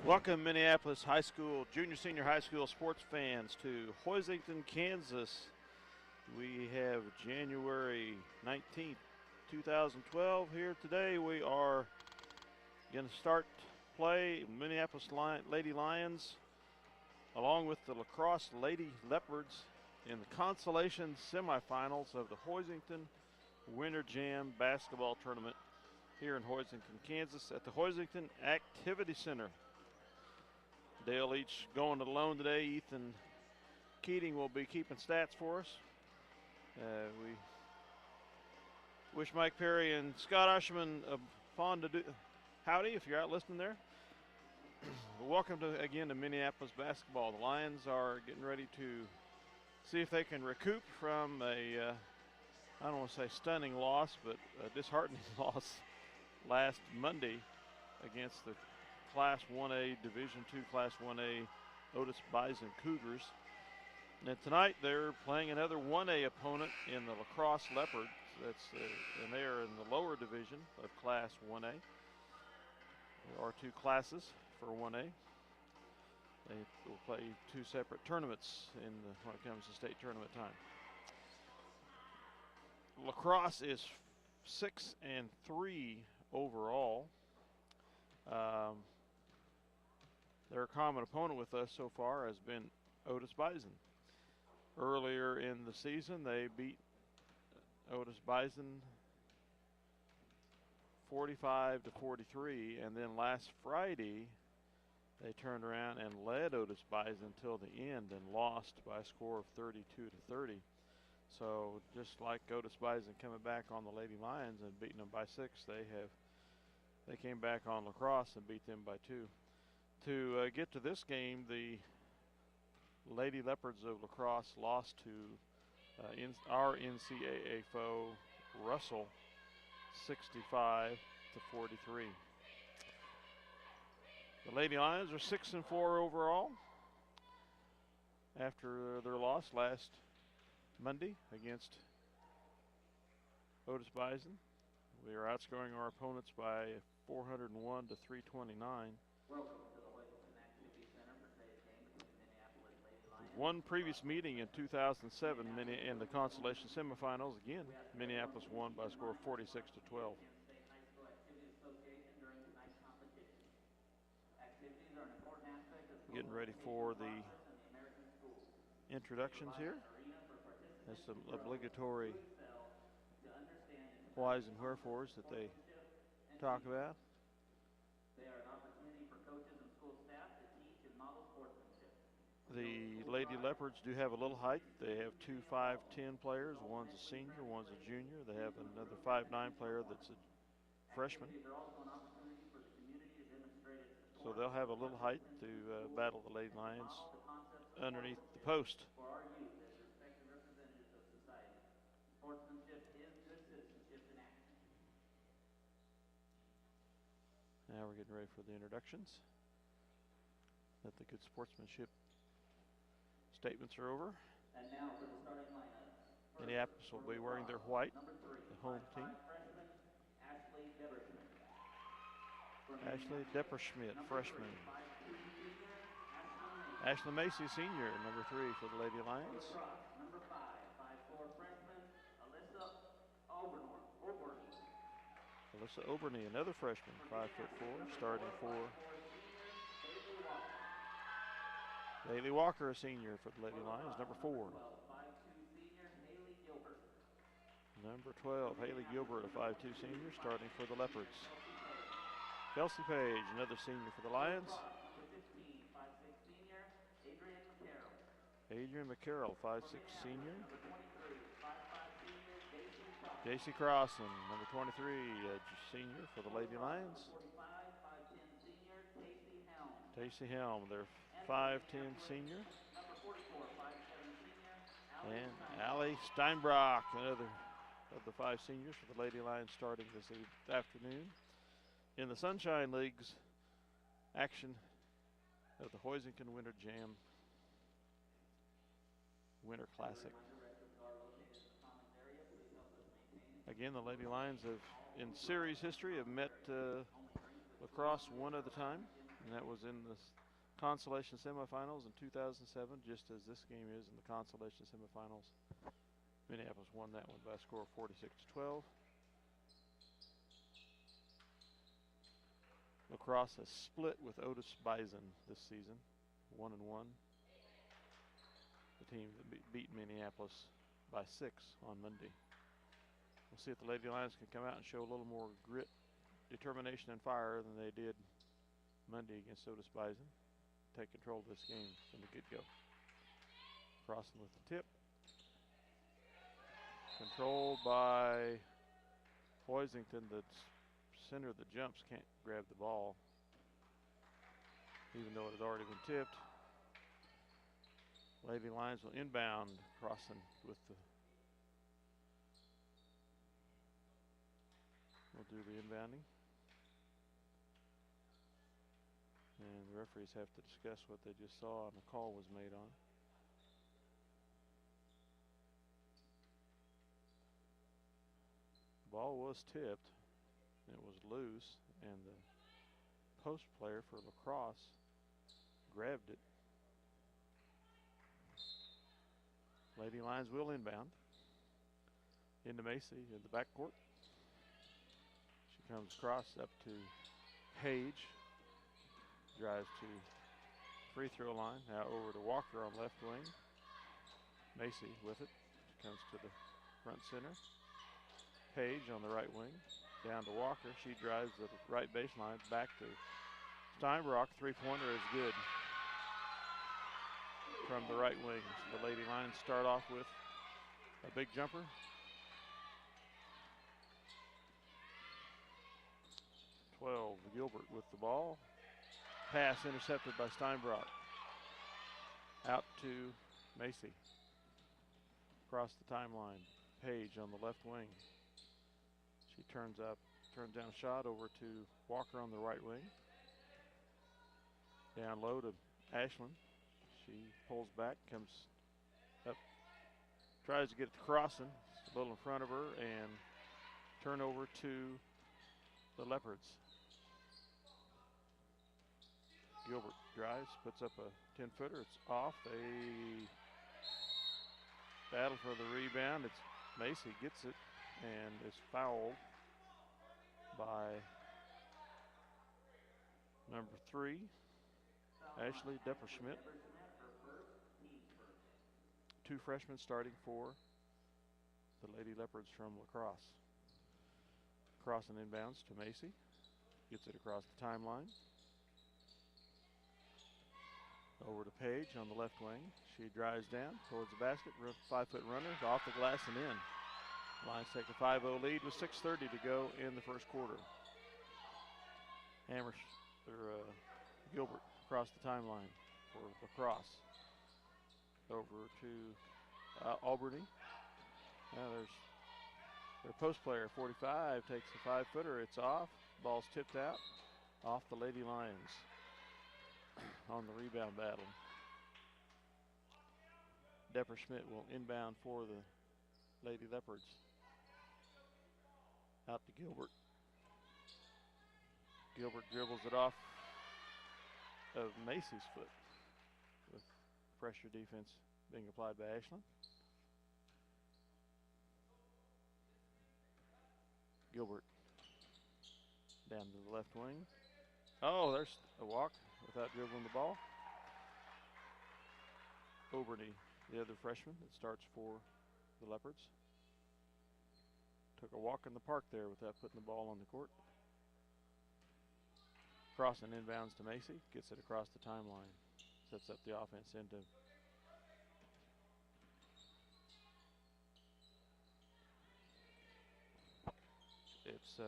Welcome, Minneapolis high school, junior, senior high school sports fans to Hoisington, Kansas. We have January 19th, 2012 here today. We are going to start play Minneapolis Lady Lions along with the La Crosse Lady Leopards in the Consolation semifinals of the Hoisington Winter Jam basketball tournament here in Hoisington, Kansas at the Hoisington Activity Center. They'll each go into the loan today. Ethan Keating will be keeping stats for us. We wish Mike Perry and Scott Usherman a fond howdy if you're out listening there. Welcome again to Minneapolis basketball. The Lions are getting ready to see if they can recoup from a, I don't want to say stunning loss, but a disheartening loss last Monday against the Class 1A, Division II Class 1A Otis Bison Cougars. And tonight they're playing another 1A opponent in the La Crosse Leopards. And they are in the lower division of Class 1A. There are two classes for 1A. They will play two separate tournaments when it comes to state tournament time. La Crosse is 6-3 overall. Their common opponent with us so far has been Otis Bison. Earlier in the season, they beat Otis Bison 45-43, and then last Friday, they turned around and led Otis Bison until the end and lost by a score of 32-30. So just like Otis Bison coming back on the Lady Lions and beating them by 6, they came back on La Crosse and beat them by 2. To get to this game, the Lady Leopards of La Crosse lost to our NCAA foe, Russell, 65-43. The Lady Lions are 6-4 overall after their loss last Monday against Otis Bison. We are outscoring our opponents by 401 to 329. Welcome to the Hoisington Activity Center for today's game between Minneapolis Lady Lions. One previous meeting in 2007 in the Consolation semifinals. Again, Minneapolis won by a score of 46-12. Getting ready for the introductions here. That's some obligatory whys and wherefores that they talk about. They are an opportunity for coaches and school staff to teach and model sportsmanship. The Lady Leopards do have a little height. They have two 5'10" players. One's a senior, one's a junior. They have another 5'9" player that's a freshman. So they'll have a little height to battle the Lady Lions underneath the post. Now we're getting ready for the introductions. That the good sportsmanship statements are over. And now for the starting lineup. Minneapolis will be wearing their white, the home team. Ashley Depperschmidt, freshman. Ashley Macy, senior, number 3 for the Lady Lions. Number 5, 5'4" freshman, Alyssa Oberney, another freshman, 5'4", starting for Haley Walker, a senior for the Lady Lions, number 4. Number 12, Haley Gilbert, a 5'2" senior, starting for the Leopards. Kelsey Page, another senior for the Lions. Adrian McCarroll, 5'6" senior. J.C. Crosse, number 23, senior for the Lady Lions. Tacey Helm, their 5'10" senior. And Allie Steinbrock, another of the 5 seniors for the Lady Lions, starting this afternoon in the Sunshine League's action of the Hoisington Winter Jam Winter Classic. Again, the Lady Lions have, in series history, have met La Crosse one other time. And that was in the Consolation semifinals in 2007, just as this game is in the Consolation semifinals. Minneapolis won that one by a score of 46-12. Crosse has split with Otis Bison this season, 1-1. The team that beat Minneapolis by 6 on Monday. We'll see if the Lady Lions can come out and show a little more grit, determination, and fire than they did Monday against Otis Bison. Take control of this game from the get-go. Crossing with the tip. Controlled by Hoisington. The center of the jumps can't grab the ball, even though it had already been tipped. Lady Lions will inbound, crossing with the. We'll do the inbounding. And the referees have to discuss what they just saw and the call was made on. The ball was tipped. It was loose, and the post player for Crosse grabbed it. Lady Lions will inbound into Macy in the backcourt. She comes across up to Page. Drives to free throw line. Now over to Walker on left wing. Macy with it. She comes to the front center. Page on the right wing. Down to Walker. She drives the right baseline. Back to Steinbrock. Three-pointer is good from the right wing. So the Lady Lions start off with a big jumper. Gilbert with the ball. Pass intercepted by Steinbrock. Out to Macy. Across the timeline. Page on the left wing. She turns down a shot over to Walker on the right wing. Down low to Ashland. She pulls back, comes up, tries to get it to Crosse, a little in front of her, and turnover to the Leopards. Gilbert drives, puts up a 10-footer. It's off. They battle for the rebound. It's Macy gets it and is fouled by number 3, Ashley Depperschmidt. 2 freshmen starting for the Lady Leopards from La Crosse. Crossing inbounds to Macy. Gets it across the timeline. Over to Page on the left wing. She drives down towards the basket. 5-foot runner off the glass and in. Lions take a 5-0 lead with 6:30 to go in the first quarter. Gilbert across the timeline for La Crosse. Over to Albany. Now there's their post player, 45, takes a 5-footer. It's off. Ball's tipped out off the Lady Lions on the rebound battle. Depperschmidt will inbound for the Lady Leopards. Out to Gilbert. Gilbert dribbles it off of Macy's foot with pressure defense being applied by Ashland. Gilbert down to the left wing. Oh, there's a walk without dribbling the ball. Albany, the other freshman that starts for the Leopards. Took a walk in the park there without putting the ball on the court. Crossing inbounds to Macy, gets it across the timeline. Sets up the offense into it's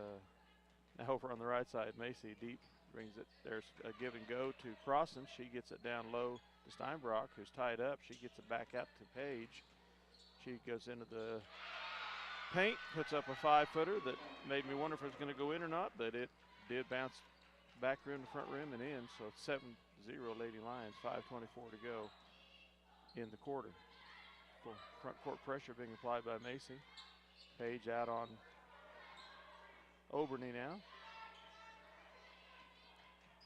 now over on the right side. Macy deep brings it. There's a give and go to Crosse. She gets it down low to Steinbrock, who's tied up. She gets it back out to Page. She goes into the paint, puts up a 5-footer that made me wonder if it was going to go in or not, but it did bounce back rim to front rim and in. So it's 7-0 Lady Lions, 5:24 to go in the quarter. Full front court pressure being applied by Macy. Page out on Albany now.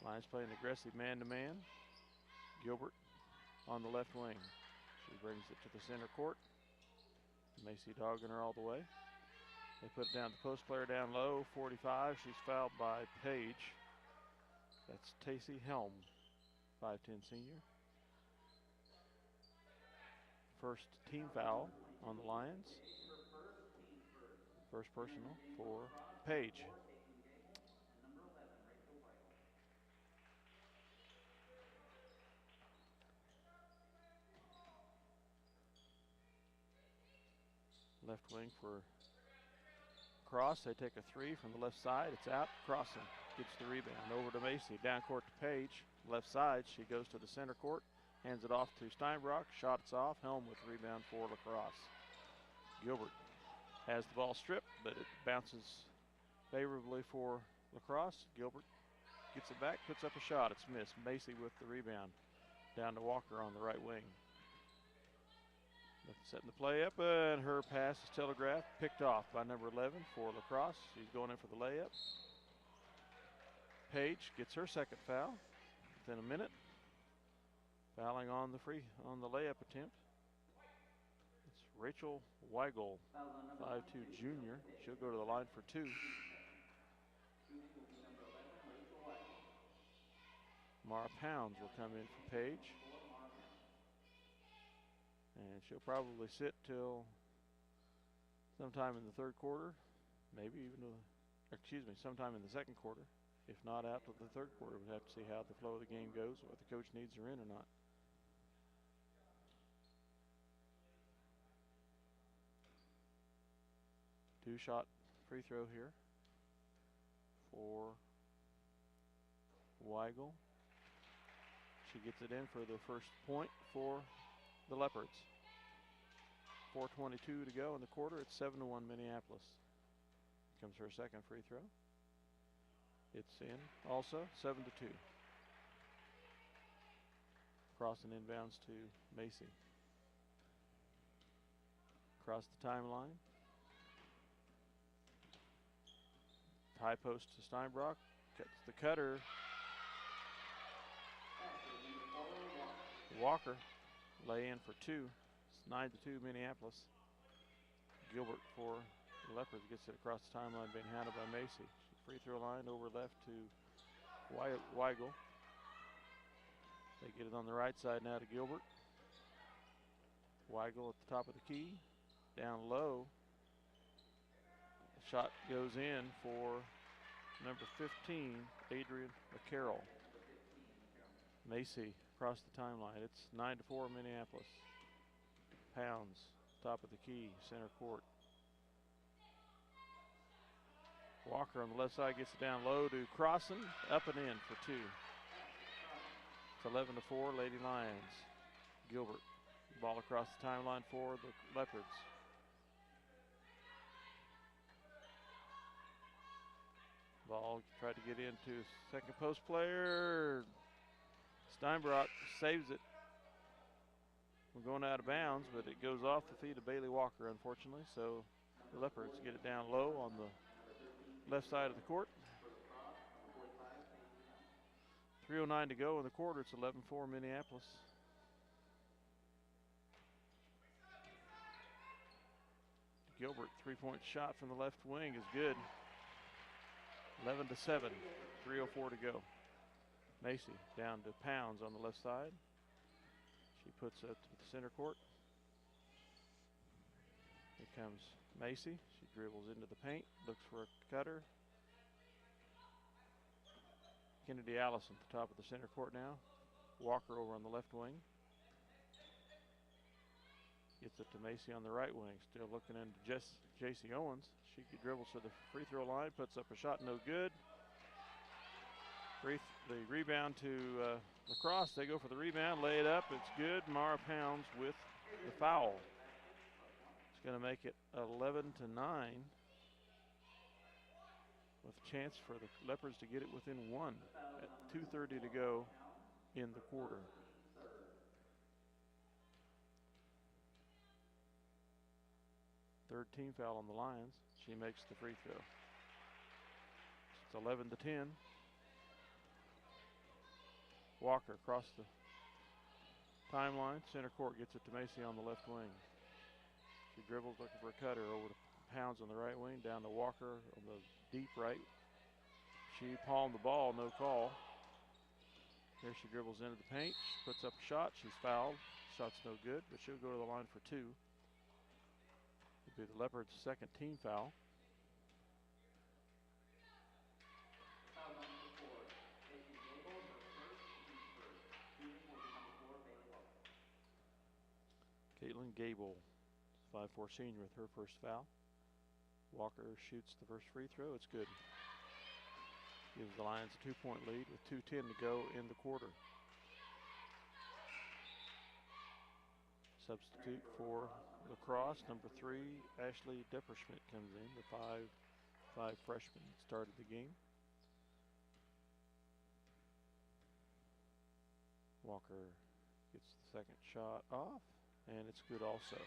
Lions playing aggressive man-to-man. Gilbert on the left wing. She brings it to the center court. Macy dogging her all the way. They put it down to the post player down low, 45. She's fouled by Page. That's Tacey Helm, 5'10" senior. First team foul on the Lions. First personal for Page. Left wing for Crosse. They take a three from the left side. It's out. Crosse gets the rebound. Over to Macy. Down court to Page. Left side. She goes to the center court. Hands it off to Steinbrock. Shots off. Helm with the rebound for Lacrosse. Gilbert has the ball stripped, but it bounces favorably for Lacrosse. Gilbert gets it back, puts up a shot. It's missed. Macy with the rebound. Down to Walker on the right wing. Setting the play up, and her pass is telegraphed, picked off by number 11 for Lacrosse. She's going in for the layup. Page gets her second foul within a minute. Fouling on the layup attempt. It's Rachel Weigel, 5'2" junior. She'll go to the line for two. Mara Pounds will come in for Page. And she'll probably sit till sometime in the third quarter, maybe even, sometime in the second quarter. If not out to the third quarter, we'll have to see how the flow of the game goes, what the coach needs her in or not. Two-shot free throw here for Weigel. She gets it in for the first point for the Leopards. 4:22 to go in the quarter. It's 7-1 Minneapolis. Comes her second free throw. It's in also, 7-2. Crossing inbounds to Macy. Across the timeline. High post to Steinbrock. Cuts the cutter. Walker. Lay in for two. It's 9-2 Minneapolis. Gilbert for the Leopards gets it across the timeline, being handled by Macy. Free throw line over left to Weigel. They get it on the right side now to Gilbert. Weigel at the top of the key. Down low. The shot goes in for number 15, Adrian McCarroll. Macy across the timeline. It's 9-4 Minneapolis. Pounds, top of the key, center court. Walker on the left side gets it down low to Crosse, up and in for two. It's 11-4 Lady Lions. Gilbert, ball across the timeline for the Leopards. Ball tried to get into second post player. Steinbrock saves it. We're going out of bounds, but it goes off the feet of Bailey Walker, unfortunately. So the Leopards get it down low on the left side of the court. 3:09 to go in the quarter. It's 11-4 Minneapolis. Gilbert, three-point shot from the left wing is good. 11-7, 3:04 to go. Macy down to Pounds on the left side. She puts it to the center court. Here comes Macy. She dribbles into the paint, looks for a cutter. Kennedy Allison at the top of the center court now. Walker over on the left wing. Gets it to Macy on the right wing. Still looking into J.C. Owens. She dribbles to the free throw line, puts up a shot, no good. The rebound to Lacrosse. They go for the rebound, lay it up. It's good. Mara Pounds with the foul. It's going to make it 11-9. With a chance for the Leopards to get it within one at 2:30 to go in the quarter. Third team foul on the Lions. She makes the free throw. It's 11-10. Walker across the timeline. Center court gets it to Macy on the left wing. She dribbles looking for a cutter over to Pounds on the right wing, down to Walker on the deep right. She palmed the ball, no call. Here she dribbles into the paint, she puts up a shot, she's fouled. Shot's no good, but she'll go to the line for two. It'll be the Leopards' second team foul. Caitlin Gable, 5'4" senior, with her first foul. Walker shoots the first free throw. It's good. Gives the Lions a 2-point lead with 2:10 to go in the quarter. Substitute for lacrosse, number 3, Ashley Depperschmidt comes in, the 5'5" freshman, started the game. Walker gets the second shot off, and it's good also.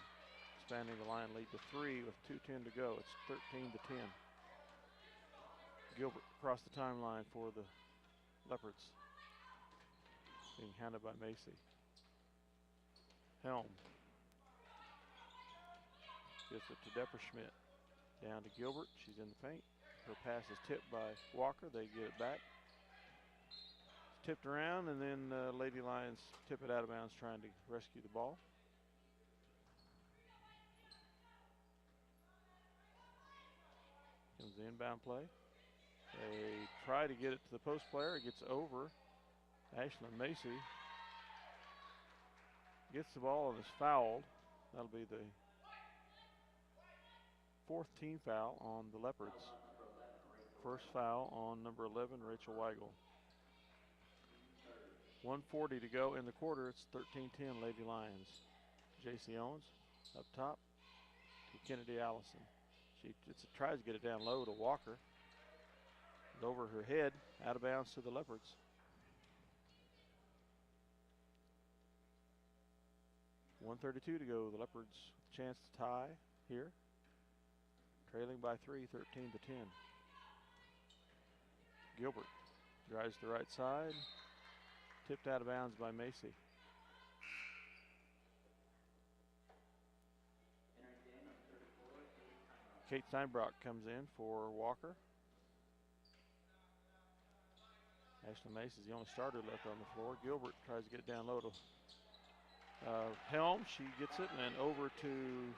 Expanding the Lion lead to 3 with 2:10 to go. It's 13-10. Gilbert across the timeline for the Leopards, being handled by Macy. Helm gives it to Depperschmidt. Down to Gilbert. She's in the paint. Her pass is tipped by Walker. They get it back. It's tipped around, and then Lady Lions tip it out of bounds, trying to rescue the ball. Comes the inbound play. They try to get it to the post player. It gets over. Ashlyn Macy gets the ball and is fouled. That'll be the 4th team foul on the Leopards. First foul on number 11, Rachel Weigel. 1:40 to go in the quarter. It's 13-10 Lady Lions. J.C. Owens up top to Kennedy Allison. She tries to get it down low to Walker. It's over her head, out of bounds to the Leopards. .132 to go. The Leopards with a chance to tie here. Trailing by 3, 13-10. Gilbert drives to the right side. Tipped out of bounds by Macy. Kate Steinbrock comes in for Walker. Ashley Macy's the only starter left on the floor. Gilbert tries to get it down low to Helm. She gets it, and then over to,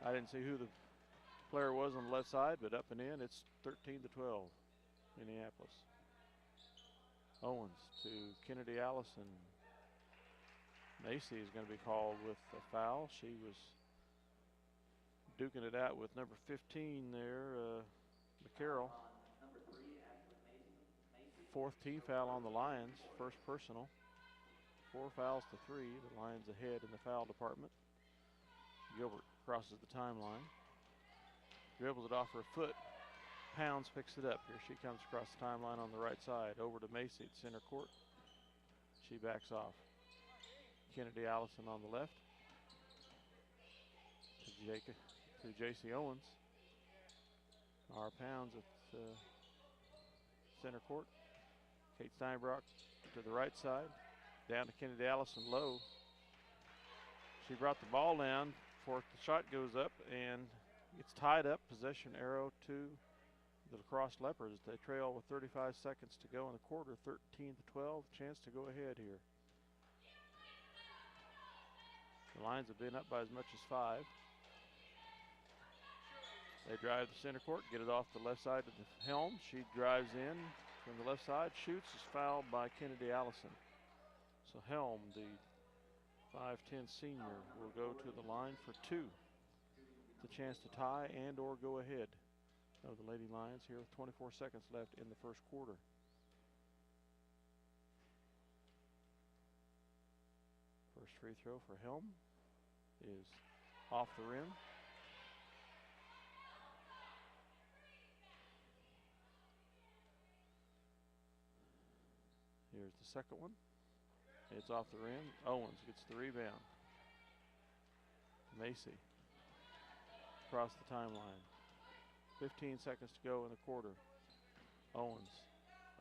I didn't see who the player was on the left side, but up and in. It's 13-12, Minneapolis. Owens to Kennedy Allison. Macy is going to be called with a foul. She was duking it out with number 15 there, McCarroll. 4th team foul on the Lions, first personal. 4 fouls to 3. The Lions ahead in the foul department. Gilbert crosses the timeline. Dribbles it off her foot. Pounds picks it up. Here she comes across the timeline on the right side. Over to Macy at center court. She backs off. Kennedy Allison on the left. To J.C. Owens. R. Pounds at center court. Kate Steinbrock to the right side. Down to Kennedy Allison low. She brought the ball down before the shot goes up, and it's tied up. Possession arrow to the lacrosse Leopards. They trail with 35 seconds to go in the quarter, 13-12. Chance to go ahead here. The Lions have been up by as much as 5. They drive the center court, get it off the left side to the Helm. She drives in from the left side, shoots, is fouled by Kennedy Allison. So Helm, the 5'10" senior, will go to the line for 2. The chance to tie and or go ahead of the Lady Lions here with 24 seconds left in the first quarter. First free throw for Helm is off the rim. Here's the second one. It's off the rim. Owens gets the rebound. Macy across the timeline. 15 seconds to go in the quarter. Owens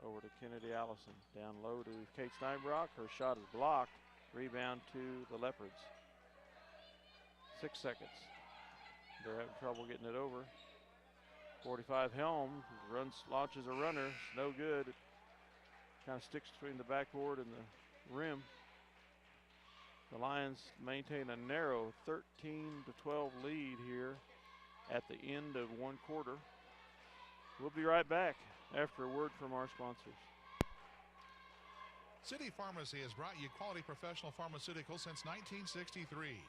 over to Kennedy Allison. Down low to Kate Steinbrock. Her shot is blocked. Rebound to the Leopards. 6 seconds. They're having trouble getting it over. 45 Helm launches a runner. It's no good. It kind of sticks between the backboard and the rim. The Lions maintain a narrow 13-12 lead here at the end of one quarter. We'll be right back after a word from our sponsors. City Pharmacy has brought you quality professional pharmaceuticals since 1963.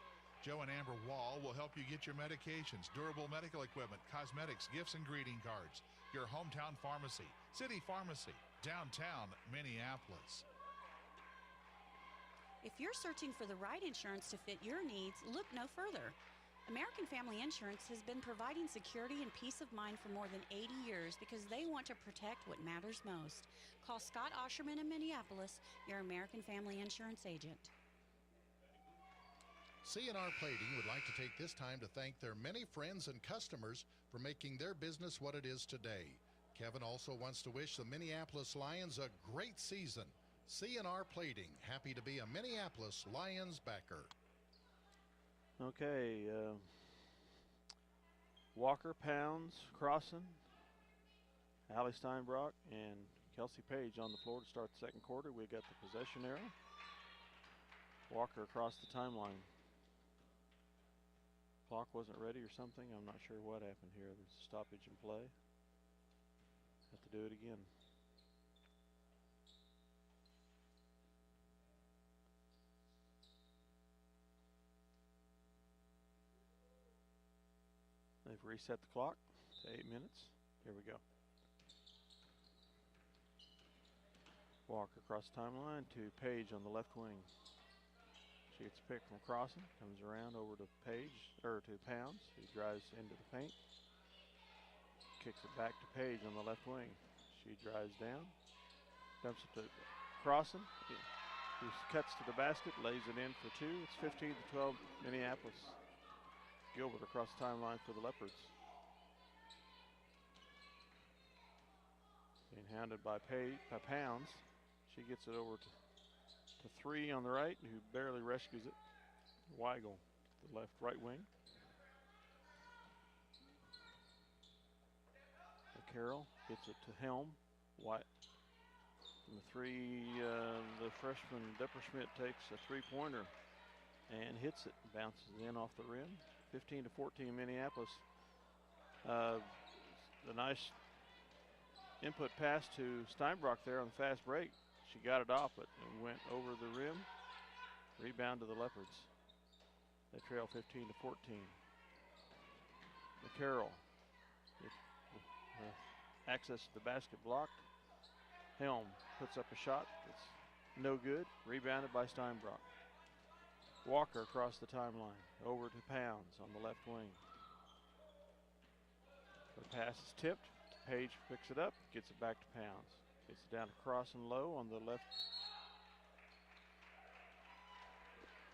Joe and Amber Wall will help you get your medications, durable medical equipment, cosmetics, gifts, and greeting cards. Your hometown pharmacy, City Pharmacy, downtown Minneapolis. If you're searching for the right insurance to fit your needs, look no further. American Family Insurance has been providing security and peace of mind for more than 80 years because they want to protect what matters most. Call Scott Osherman in Minneapolis, your American Family Insurance agent. C&R Plating would like to take this time to thank their many friends and customers for making their business what it is today. Kevin also wants to wish the Minneapolis Lions a great season. C&R Plating, happy to be a Minneapolis Lions backer. Okay, Walker, Pounds, Crosse, Allie Steinbrock, and Kelsey Page on the floor to start the second quarter. We got the possession arrow. Walker across the timeline. Clock wasn't ready or something. I'm not sure what happened here. There's a stoppage in play. Have to do it again. They've reset the clock to 8 minutes. Here we go. Walker across the timeline to Page on the left wing. She gets a pick from Crosse, comes around over to to Pounds. He drives into the paint. Kicks it back to Page on the left wing. She drives down. Dumps it to Crosse. He cuts to the basket, lays it in for two. It's 15-12 Minneapolis. Gilbert across the timeline for the Leopards. Being hounded by Pounds. She gets it over to three on the right, who barely rescues it. Weigel, the right wing. Carroll gets it to Helm. White. From the three, the freshman Depperschmidt takes a three-pointer and hits it. Bounces in off the rim. 15-14 Minneapolis. The nice input pass to Steinbrock there on the fast break. She got it off, but it went over the rim. Rebound to the Leopards. They trail 15-14. McCarroll. Access to the basket blocked. Helm puts up a shot. It's no good. Rebounded by Steinbrock. Walker across the timeline. Over to Pounds on the left wing. The pass is tipped. Page picks it up. Gets it back to Pounds. Gets it down to Crosse and low on the left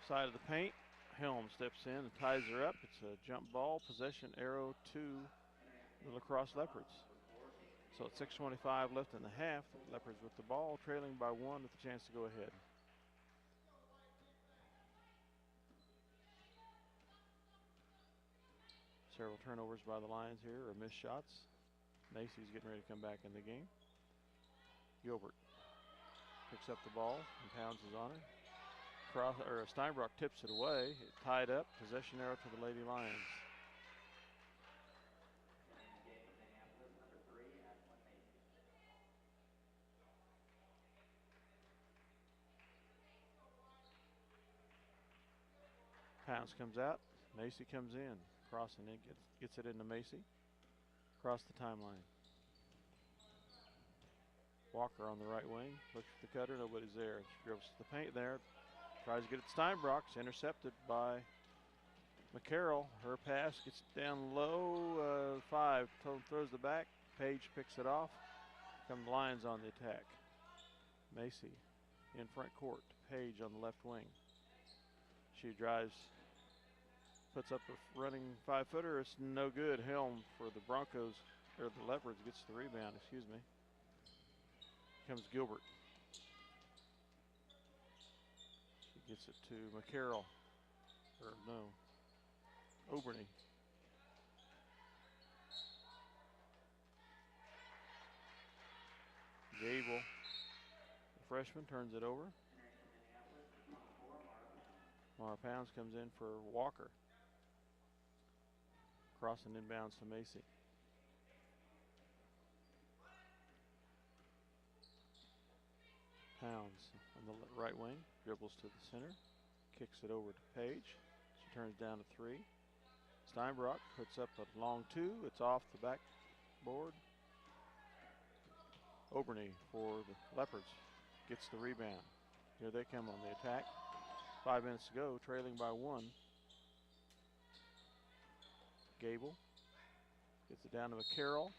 side of the paint. Helm steps in and ties her up. It's a jump ball. Possession arrow to the La Crosse Leopards. So it's 6:25 left in the half. The Leopards with the ball, trailing by one with a chance to go ahead. Several turnovers by the Lions here, or missed shots. Macy's getting ready to come back in the game. Gilbert picks up the ball and Pounds is on it. Steinbrock tips it away. It tied up. Possession arrow to the Lady Lions. Pounds comes out. Macy comes in. Crosse and it gets it into Macy. Across the timeline. Walker on the right wing. Looks for the cutter. Nobody's there. She dribbles to the paint there. Tries to get it to Steinbrock. It's intercepted by McCarroll. Her pass gets down low. Five. Throws the back. Page picks it off. Come the Lions on the attack. Macy in front court. Page on the left wing. She drives. Puts up a running 5-footer. It's no good. Helm for the Broncos, or the Leopards, gets the rebound, excuse me. comes Gilbert. She gets it to McCarroll. Or no, Oberny. Gable, the freshman, turns it over. Mara Pounds comes in for Walker. Crossing inbounds to Macy. Pounds on the right wing, dribbles to the center, kicks it over to Page. She turns down to 3. Steinbrock puts up a long 2. It's off the backboard. Oberny for the Leopards gets the rebound. Here they come on the attack. 5 minutes to go, trailing by 1. Gable gets it down to McCarroll.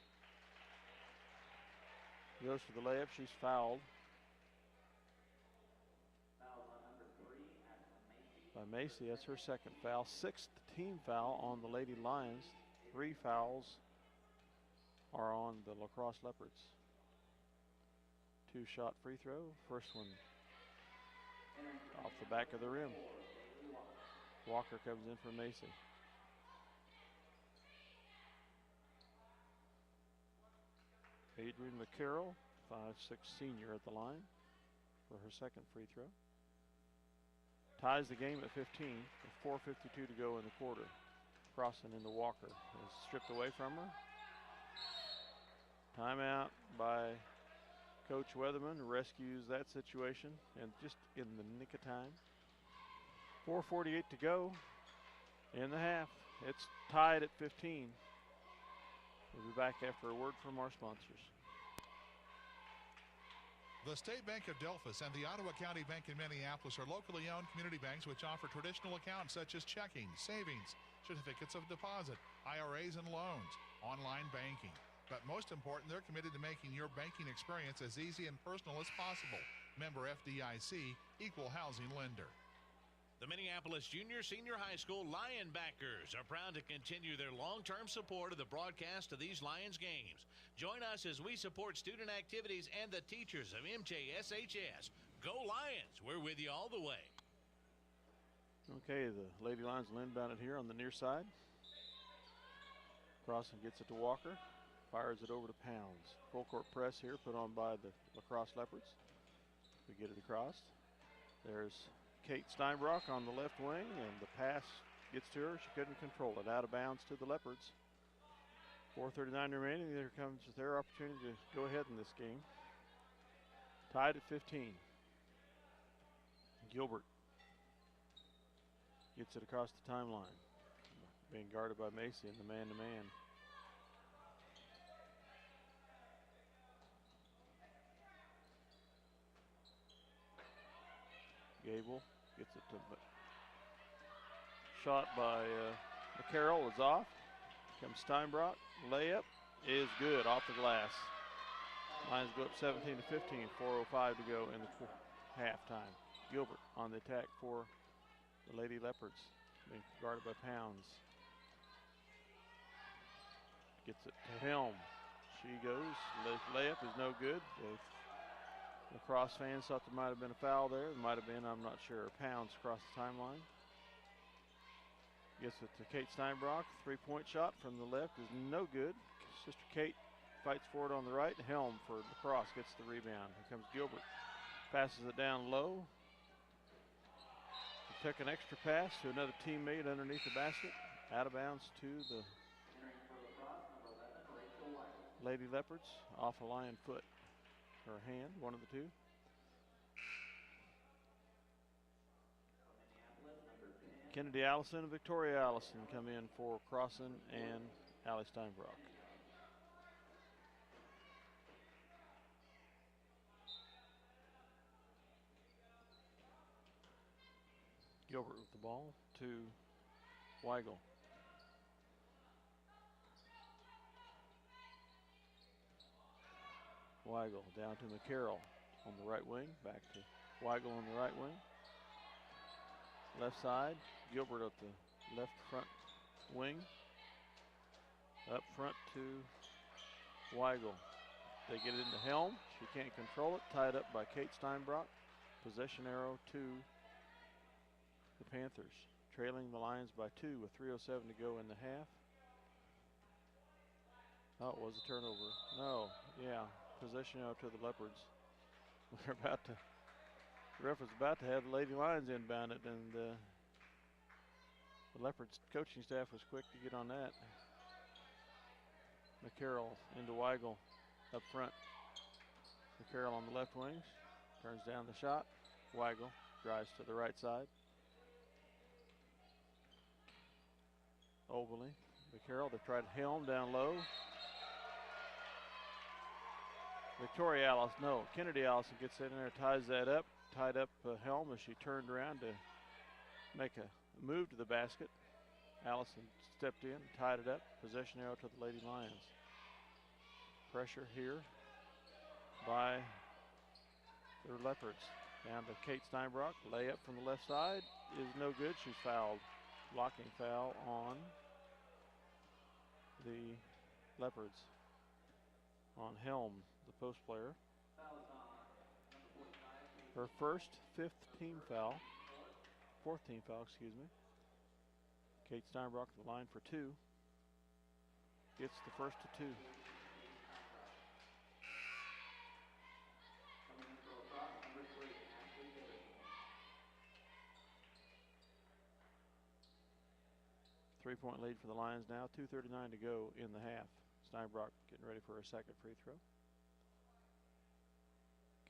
Goes for the layup. She's fouled by Macy. That's her second foul. 6th team foul on the Lady Lions. 3 fouls are on the La Crosse Leopards. 2-shot free throw. First one off the back of the rim. Walker comes in for Macy. Adrian McCarroll, 5'6" senior at the line for her second free throw. Ties the game at 15 with 4:52 to go in the quarter. Crossing into Walker is stripped away from her. Timeout by Coach Weatherman rescues that situation, and just in the nick of time. 4:48 to go in the half. It's tied at 15. We'll be back after a word from our sponsors. The State Bank of Delphus and the Ottawa County Bank in Minneapolis are locally owned community banks which offer traditional accounts such as checking, savings, certificates of deposit, IRAs, and loans, online banking. But most important, they're committed to making your banking experience as easy and personal as possible. Member FDIC, equal housing lender. The Minneapolis Junior Senior High School Lionbackers are proud to continue their long-term support of the broadcast of these Lions games. Join us as we support student activities and the teachers of MJSHS. Go Lions! We're with you all the way. Okay, the Lady Lions will inbound it here on the near side. Crossing gets it to Walker. Fires it over to Pounds. Full court press here put on by the La Crosse Leopards. We get it across. There's Kate Steinbrock on the left wing, and the pass gets to her. She couldn't control it. Out of bounds to the Leopards. 4:39 remaining. There comes their opportunity to go ahead in this game. Tied at 15. Gilbert gets it across the timeline. Being guarded by Macy in the man-to-man. Gable gets it to shot by McCarroll is off. Comes Steinbrock. Layup is good off the glass. Lions go up 17 to 15. 4:05 to go in the halftime. Gilbert on the attack for the Lady Leopards, being guarded by Pounds. Gets it to Helm. She goes. Layup is no good. The Crosse fans thought there might have been a foul there. There might have been, I'm not sure. Pounds across the timeline. Gets it to Kate Steinbrock. 3-point shot from the left is no good. Sister Kate fights for it on the right. Helm for the Crosse gets the rebound. Here comes Gilbert. Passes it down low. She took an extra pass to another teammate underneath the basket. Out of bounds to the Lady Leopards. Off a Lion foot. Her hand, one of the two. Kennedy Allison and Victoria Allison come in for Crossan and Allie Steinbrock. Gilbert with the ball to Weigel. Weigel down to McCarroll on the right wing. Back to Weigel on the right wing. Left side, Gilbert up the left front wing. Up front to Weigel. They get it into Helm. She can't control it. Tied up by Kate Steinbrock. Possession arrow to the Panthers. Trailing the Lions by 2 with 3:07 to go in the half. Oh, it was a turnover. No, yeah. Possession arrow to the Leopards. We're about to, the ref was about to have the Lady Lions inbound it, and the Leopards coaching staff was quick to get on that. McCarroll into Weigel up front. McCarroll on the left wing. Turns down the shot. Weigel drives to the right side. Overly. McCarroll, they tried Helm down low. Victoria Allison, no, Kennedy Allison gets in there, ties that up. Tied up Helm as she turned around to make a move to the basket. Allison stepped in, tied it up. Possession arrow to the Lady Lions. Pressure here by the Leopards. Down to Kate Steinbrock. Layup from the left side is no good. She's fouled. Blocking foul on the Leopards. On Helm, the post player. Her first, fourth team foul, excuse me. Kate Steinbrock to the line for 2. Gets the first to 2. Three-point lead for the Lions now. 2:39 to go in the half. Steinbrock getting ready for her second free throw.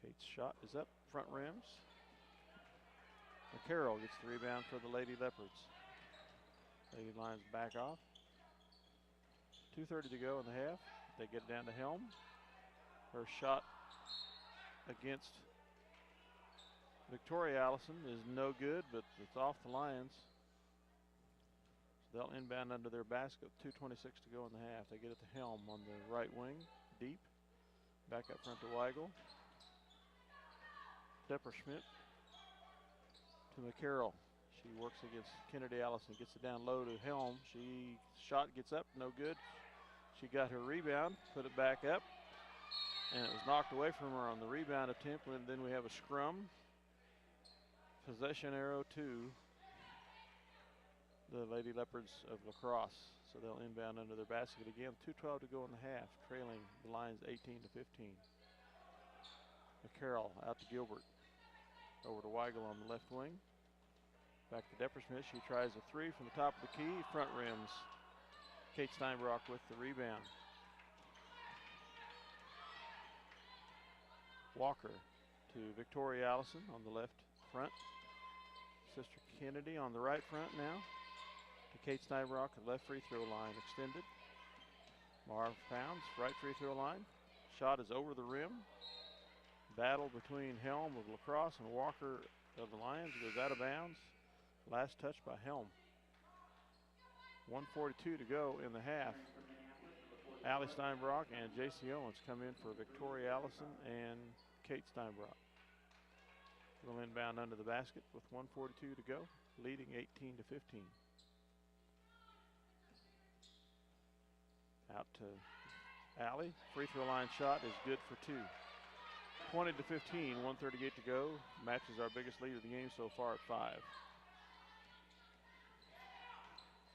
Kate's shot is up, front rims. McCarroll gets the rebound for the Lady Leopards. Lady Lions back off. 2:30 to go in the half. They get down to Helm. Her shot against Victoria Allison is no good, but it's off the Lions. So they'll inbound under their basket. 2:26 to go in the half. They get it to Helm on the right wing, deep. Back up front to Weigel. Depperschmidt to McCarroll. She works against Kennedy Allison, gets it down low to Helm. Shot gets up, no good. She got her rebound, put it back up, and it was knocked away from her on the rebound attempt. And then we have a scrum. Possession arrow to the Lady Leopards of La Crosse. So they'll inbound under their basket again. 2:12 to go in the half, trailing the Lions 18-15. McCarroll out to Gilbert. Over to Weigel on the left wing. Back to Depperschmidt. She tries a 3 from the top of the key. Front rims. Kate Steinbrock with the rebound. Walker to Victoria Allison on the left front. Sister Kennedy on the right front now. To Kate Steinbrock, the left free throw line extended. Marv Pounds, right free throw line. Shot is over the rim. Battle between Helm of La Crosse and Walker of the Lions goes out of bounds. Last touch by Helm. 1:42 to go in the half. Allie Steinbrock and J.C. Owens come in for Victoria Allison and Kate Steinbrock. Will inbound under the basket with 1:42 to go, leading 18-15. Out to Allie. Free throw line shot is good for 2. 20-15, 1:38 to go. Matches our biggest lead of the game so far at 5.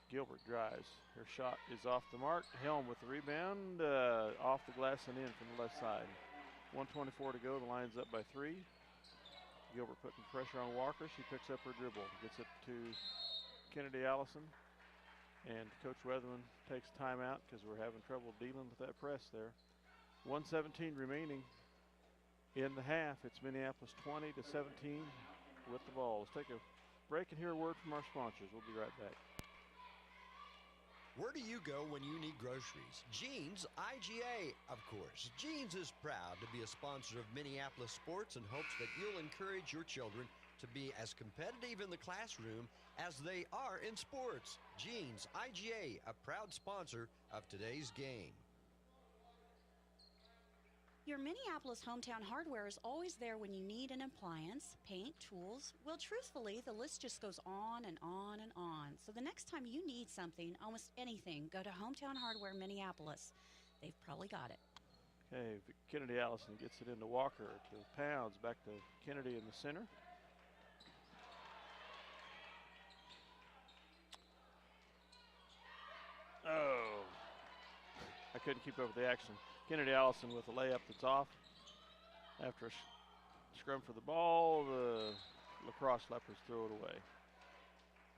Gilbert drives. Her shot is off the mark. Helm with the rebound, off the glass and in from the left side. 1:24 to go. The Lions up by 3. Gilbert putting pressure on Walker. She picks up her dribble, gets it to Kennedy Allison, and Coach Weatherman takes timeout because we're having trouble dealing with that press there. 1:17 remaining in the half. It's Minneapolis 20-17 with the ball. Let's take a break and hear a word from our sponsors. We'll be right back. Where do you go when you need groceries? Jeans IGA, of course. Jeans is proud to be a sponsor of Minneapolis sports and hopes that you'll encourage your children to be as competitive in the classroom as they are in sports. Jeans IGA, a proud sponsor of today's game. Your Minneapolis Hometown Hardware is always there when you need an appliance, paint, tools. Well, truthfully, the list just goes on and on and on. So the next time you need something, almost anything, go to Hometown Hardware Minneapolis. They've probably got it. Okay, Kennedy Allison gets it into Walker to Pounds, back to Kennedy in the center. Oh, I couldn't keep up with the action. Kennedy Allison with a layup that's off. After a scrum for the ball, the Lacrosse Leopards throw it away.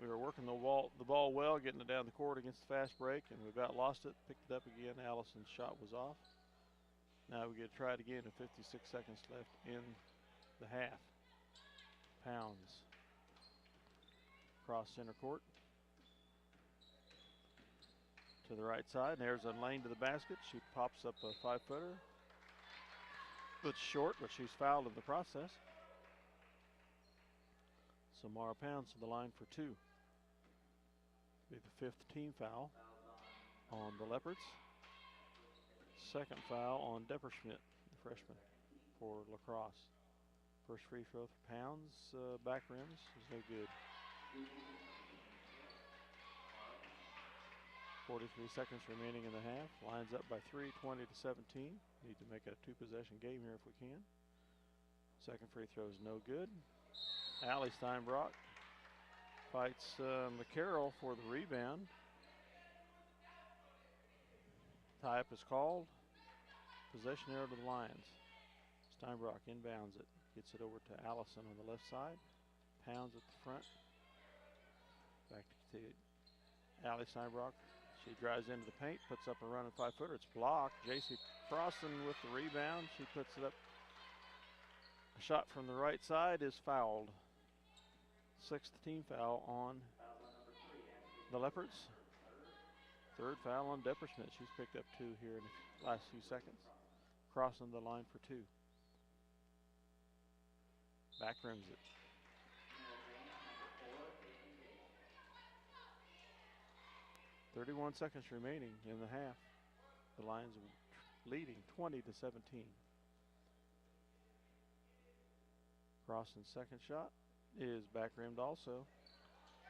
We were working the ball well, getting it down the court against the fast break, and we about lost it. Picked it up again. Allison's shot was off. Now we get to try it again with 56 seconds left in the half. Pounds. Cross center court. To the right side. There's a lane to the basket. She pops up a 5-footer. It's short, but she's fouled in the process. So Mara Pounds to the line for 2. Be the 5th team foul on the Leopards. Second foul on Depperschmidt, the freshman, for Lacrosse. First free throw for Pounds, back rims, is no good. 43 seconds remaining in the half. Lines up by 3, 20-17. Need to make it a 2-possession game here if we can. Second free throw is no good. Allie Steinbrock fights McCarroll for the rebound. Tie-up is called. Possession arrow to the Lions. Steinbrock inbounds it. Gets it over to Allison on the left side. Pounds at the front. Back to Allie Steinbrock. She drives into the paint, puts up a running 5-footer. It's blocked. J.C. Crosse with the rebound. She puts it up. A shot from the right side is fouled. 6th team foul on the Leopards. 3rd foul on Depperschmidt. She's picked up 2 here in the last few seconds. Crossing the line for 2. Back rims it. .31 seconds remaining in the half. The Lions are leading 20-17. Crossing's second shot is back rimmed also.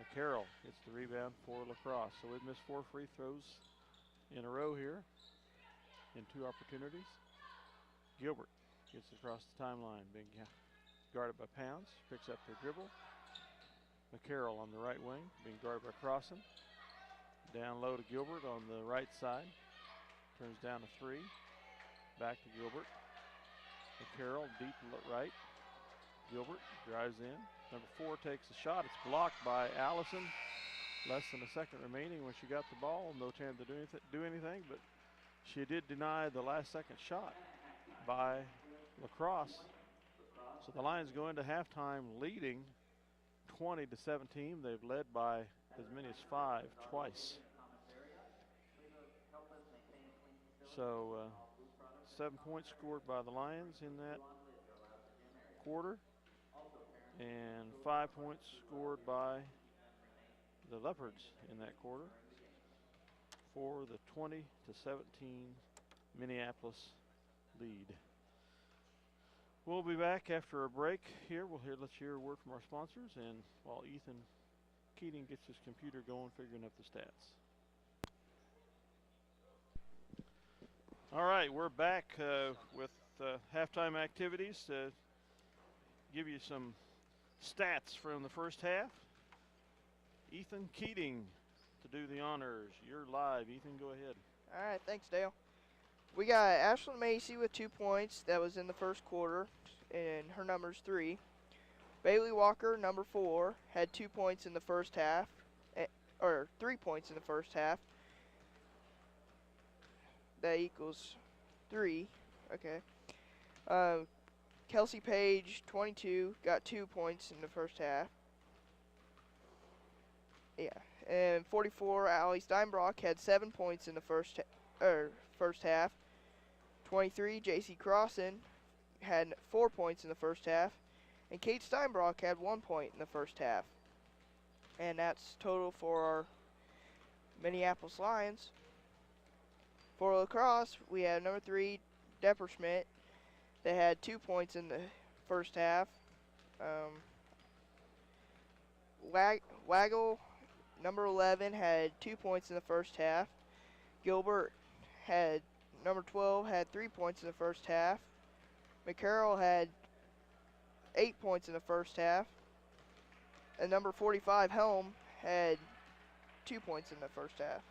McCarroll gets the rebound for Lacrosse. So we've missed 4 free throws in a row here in 2 opportunities. Gilbert gets across the timeline, being guarded by Pounds, picks up her dribble. McCarroll on the right wing, being guarded by Crossen. Down low to Gilbert on the right side. Turns down a 3. Back to Gilbert. McCarroll deep right. Gilbert drives in. Number 4 takes a shot. It's blocked by Allison. Less than a second remaining when she got the ball. No chance to do anything, but she did deny the last second shot by Lacrosse. So the Lions go into halftime leading 20-17. They've led by as many as 5 twice. So 7 points scored by the Lions in that quarter, and 5 points scored by the Leopards in that quarter for the 20-17 Minneapolis lead. We'll be back after a break here. Let's hear a word from our sponsors, and while Ethan Keating gets his computer going, figuring up the stats. All right, we're back with halftime activities to give you some stats from the first half. Ethan Keating to do the honors. You're live, Ethan. Go ahead. All right, thanks, Dale. We got Ashlyn Macy with 2 points. That was in the first quarter, and her number's 3. Bailey Walker, number 4, had 2 points in the first half, or 3 points in the first half. That equals 3. Okay. Kelsey Page, 22, got 2 points in the first half. Yeah. And 44, Allie Steinbrock had 7 points in the first half. 23, J.C. Crossen had 4 points in the first half. And Kate Steinbrock had 1 point in the first half. And that's total for our Minneapolis Lions. For Lacrosse, we had number 3, Depperschmidt. They had 2 points in the first half. Waggle, number 11, had 2 points in the first half. Gilbert had number 12 had 3 points in the first half. McCarroll had 8 points in the first half. And number 45, Helm, had 2 points in the first half.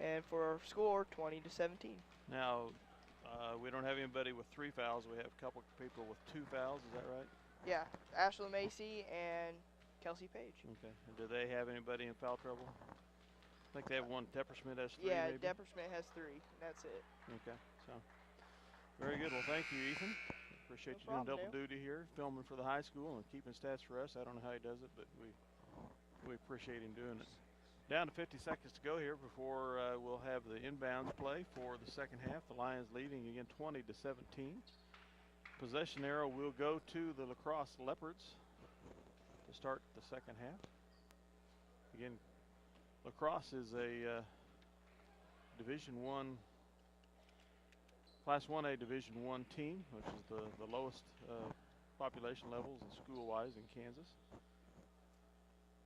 And for our score, 20-17. Now, we don't have anybody with 3 fouls. We have a couple people with 2 fouls. Is that right? Yeah, Ashley Macy and Kelsey Page. Okay. And do they have anybody in foul trouble? I think they have one. Depperschmidt has 3. Yeah, maybe? Depperschmidt has 3. That's it. Okay. So, very good. Well, thank you, Ethan. Appreciate you doing double Dale. duty here, filming for the high school and keeping stats for us. I don't know how he does it, but we appreciate him doing it. Down to 50 seconds to go here before we'll have the inbounds play for the second half. The Lions leading again 20-17. Possession arrow will go to the La Crosse Leopards to start the second half. Again, La Crosse is a Division I, Class 1A Division I team, which is the lowest population levels and school-wise in Kansas.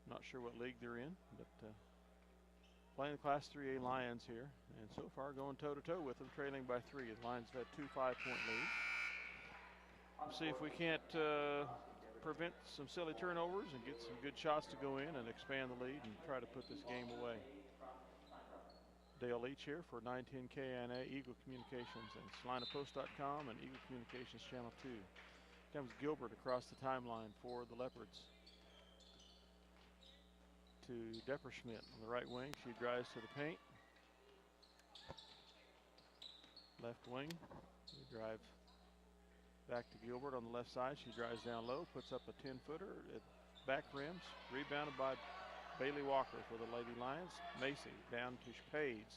Not sure what league they're in, but playing the Class 3A Lions here, and so far going toe-to-toe with them, trailing by 3. The Lions have had 2 5-point leads. We'll see if we can't prevent some silly turnovers and get some good shots to go in and expand the lead and try to put this game away. Dale Leach here for 910 KNA, Eagle Communications, and SalinaPost.com and Eagle Communications Channel 2. Comes Gilbert across the timeline for the Leopards. To Depperschmidt on the right wing. She drives to the paint. Left wing. We drive back to Gilbert on the left side. She drives down low, puts up a 10-footer at back rims. Rebounded by Bailey Walker for the Lady Lions. Macy down to Page.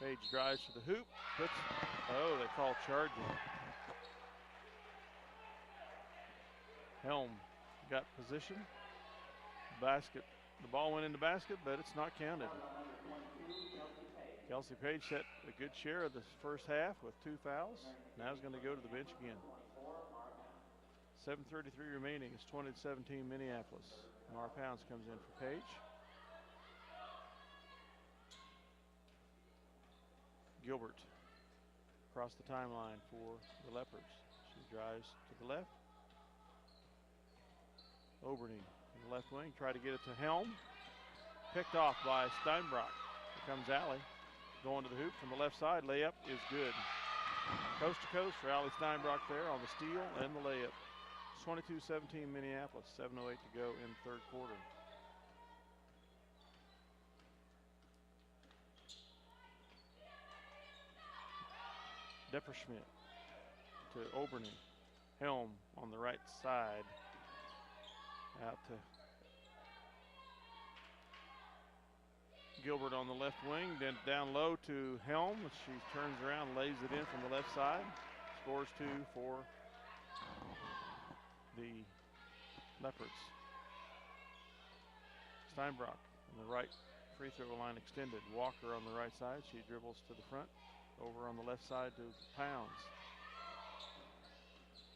Page drives to the hoop. They call charging. Helm got position. Basket. The ball went in the basket, but it's not counted. Kelsey Page set a good share of the first half with 2 fouls. Now he's going to go to the bench again. 7:33 remaining. It's 20-17 Minneapolis. Mara Pounds comes in for Page. Gilbert across the timeline for the Leopards. She drives to the left. Oberny in the left wing, try to get it to Helm. Picked off by Steinbrock. Here comes Allie going to the hoop from the left side. Layup is good. Coast to coast for Allie Steinbrock there on the steal and the layup. It's 22-17 Minneapolis, 7:08 to go in the third quarter. Depperschmidt to Oberny. Helm on the right side. Out to Gilbert on the left wing, then down low to Helm. She turns around, lays it in from the left side. Scores 2 for the Leopards. Steinbrock on the right free throw line extended. Walker on the right side. She dribbles to the front. Over on the left side to Pounds.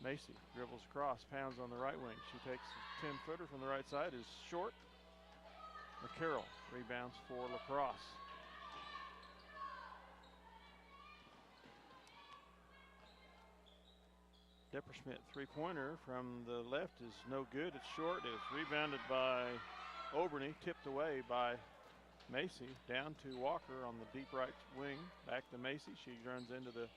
Macy dribbles across, Pounds on the right wing. She takes a 10-footer from the right side, is short. McCarroll rebounds for La Crosse. Depperschmidt three-pointer from the left is no good. It's short. It's rebounded by Oberny, tipped away by Macy. Down to Walker on the deep right wing. Back to Macy. She runs into the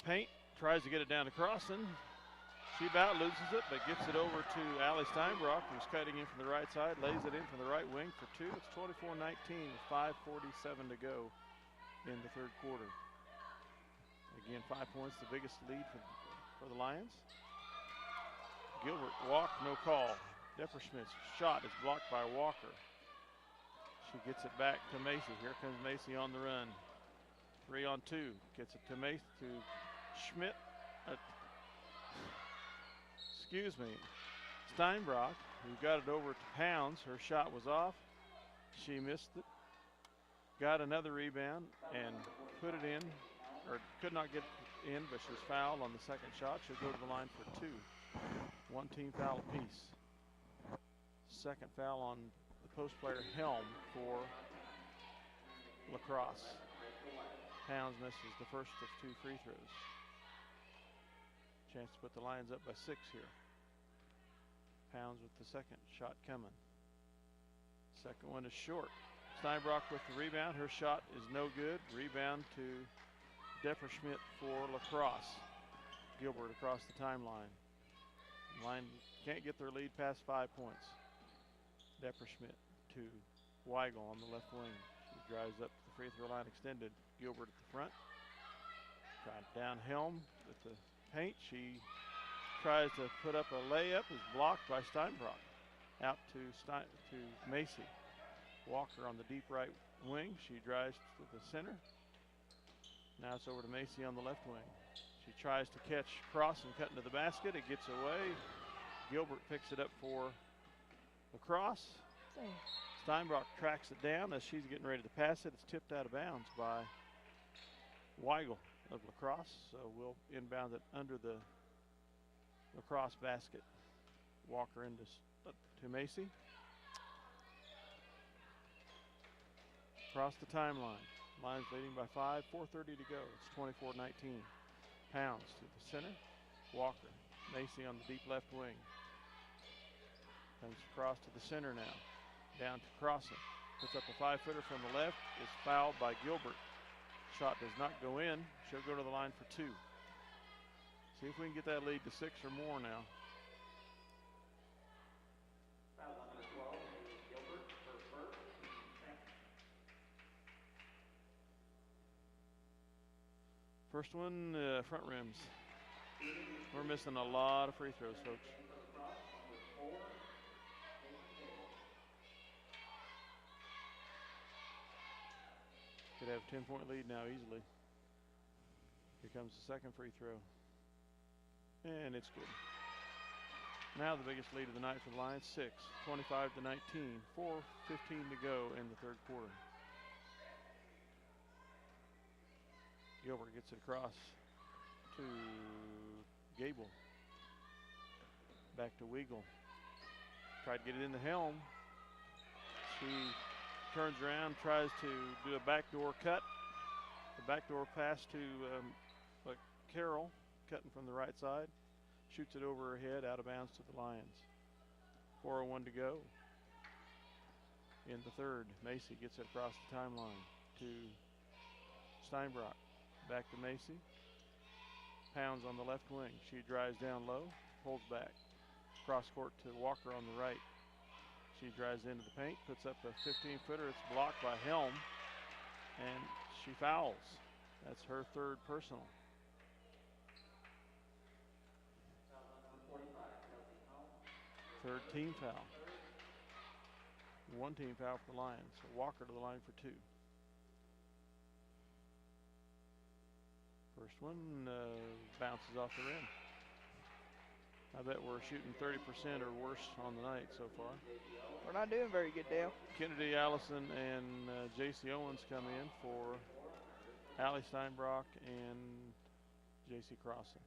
paint. Tries to get it down to Crosse. She about loses it, but gets it over to Allie Steinbrock, who's cutting in from the right side, lays it in from the right wing for 2. It's 24-19 with 5:47 to go in the third quarter. Again, 5 points, the biggest lead for the Lions. Gilbert walk, no call. Depperschmidt's shot is blocked by Walker. She gets it back to Macy. Here comes Macy on the run. 3-on-2, gets it to Macy, to Schmidt, Steinbrock, who got it over to Pounds. Her shot was off. She missed it. Got another rebound and put it in, or could not get it in, but she was fouled on the second shot. She'll go to the line for 2. 1 team foul apiece. Second foul on the post player Helm for La Crosse. Pounds misses the first of 2 free throws. Chance to put the Lions up by 6 here. Pounds with the second shot coming. Second one is short. Steinbrock with the rebound. Her shot is no good. Rebound to Depperschmidt for Lacrosse. Gilbert across the timeline. Line can't get their lead past 5 points. Depperschmidt to Weigel on the left wing. She drives up to the free throw line extended. Gilbert at the front. Trying down Helm with the paint. She tries to put up a layup, is blocked by Steinbrock. Out to Macy. Walker on the deep right wing. She drives to the center. Now it's over to Macy on the left wing. She tries to catch Crosse and cut into the basket. It gets away. Gilbert picks it up for Lacrosse. Steinbrock tracks it down as she's getting ready to pass it. It's tipped out of bounds by Weigel of Lacrosse. So we'll inbound it under the Lacrosse basket. Walker into to Macy. Across the timeline. Lions leading by 5, 4:30 to go. It's 24-19. Pounds to the center. Walker. Macy on the deep left wing. Comes across to the center now. Down to Crosse. Puts up a 5-footer from the left. Is fouled by Gilbert. Shot does not go in. She'll go to the line for 2. See if we can get that lead to 6 or more now. First one, front rims. We're missing a lot of free throws, folks. Could have a 10-point lead now easily. Here comes the second free throw. And it's good. Now the biggest lead of the night for the Lions, 6, 25-19, 4:15 to go in the third quarter. Gilbert gets it across to Gable. Back to Weigel. Tried to get it in the Helm. She turns around, tries to do a backdoor cut. The backdoor pass to Carroll, cutting from the right side. Shoots it over her head, out of bounds to the Lions. 4:01 to go in the third. Macy gets it across the timeline to Steinbrock. Back to Macy. Pounds on the left wing. She drives down low, pulls back. Cross court to Walker on the right. She drives into the paint, puts up a 15-footer. It's blocked by Helm, and she fouls. That's her third personal. Third team foul. One team foul for the Lions. So Walker to the line for 2. First one bounces off the rim. I bet we're shooting 30% or worse on the night so far. We're not doing very good, Dale. Kennedy Allison and J.C. Owens come in for Allie Steinbrock and J.C. Crosse.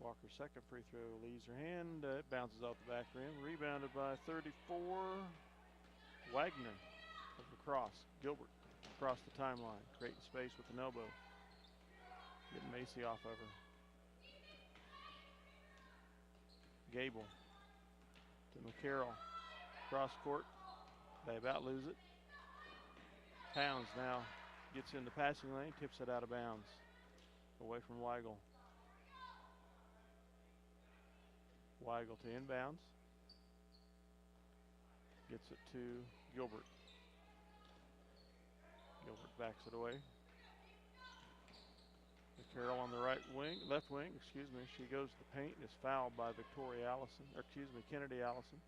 Walker's second free throw leaves her hand. It bounces off the back rim. Rebounded by 34. Wagner of Lacrosse. Gilbert across the timeline. Creating space with an elbow. Getting Macy off of her. Gable to McCarroll. Cross court. They about lose it. Pounds now gets in the passing lane, tips it out of bounds. Away from Weigel. Weigel to inbounds. Gets it to Gilbert. Gilbert backs it away. Carroll on the left wing, excuse me. She goes to the paint and is fouled by Kennedy Allison.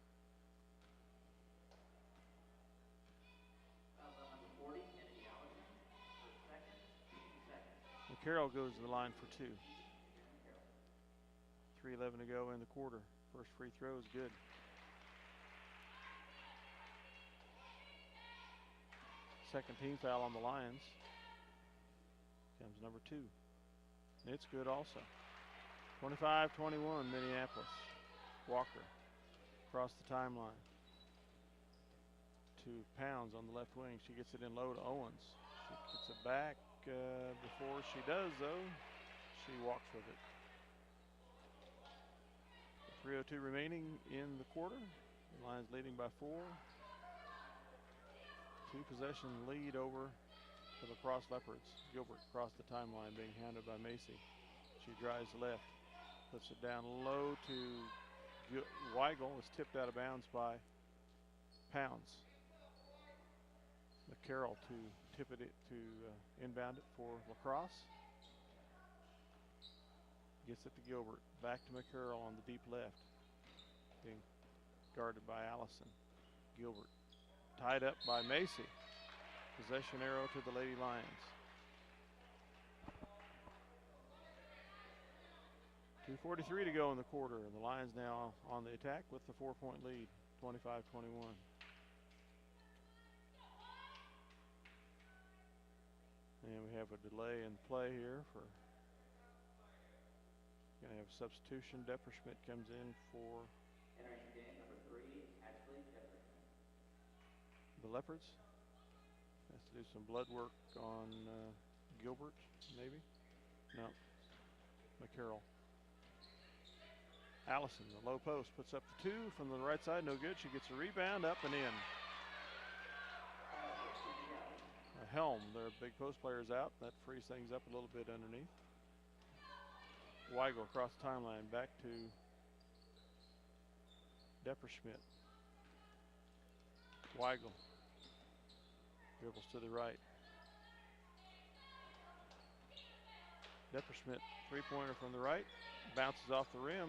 Carroll goes to the line for 2. 3:11 to go in the quarter. First free throw is good. Second team foul on the Lions. Comes number 2. It's good also. 25-21 Minneapolis. Walker across the timeline to Pounds on the left wing. She gets it in low to Owens. She gets it back. before she does, though, she walks with it. 3:02 remaining in the quarter. The Lions leading by 4. 2-possession lead over the La Crosse Leopards. Gilbert across the timeline, being handled by Macy. She drives left, puts it down low to Weigel. Is tipped out of bounds by Pounds. McCarroll to tip it to inbound it for La Crosse. Gets it to Gilbert. Back to McCarroll on the deep left. Being guarded by Allison. Gilbert tied up by Macy. Possession arrow to the Lady Lions. 2:43 to go in the quarter. The Lions now on the attack with the 4-point lead, 25-21. And we have a delay in play here for, going to have a substitution. Depperschmidt comes in for the Leopards. Has to do some blood work on Gilbert, maybe? No, McCarroll. Allison, the low post, puts up the 2 from the right side, no good. She gets a rebound, up and in. Helm, their big post player's out. That frees things up a little bit underneath. Weigel across the timeline, back to Depperschmidt. Weigel dribbles to the right. Depperschmidt, 3-pointer from the right, bounces off the rim.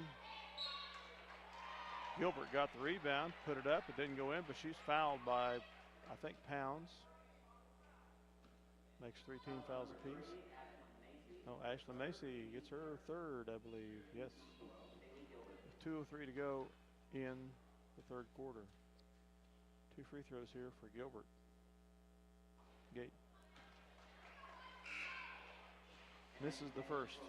Gilbert got the rebound, put it up, it didn't go in, but she's fouled by, I think, Pounds. Makes 3 team fouls apiece. Oh, Ashley Macy gets her 3rd, I believe. Yes. 2:03 to go in the 3rd quarter. 2 free throws here for Gilbert. Gate. Misses the first.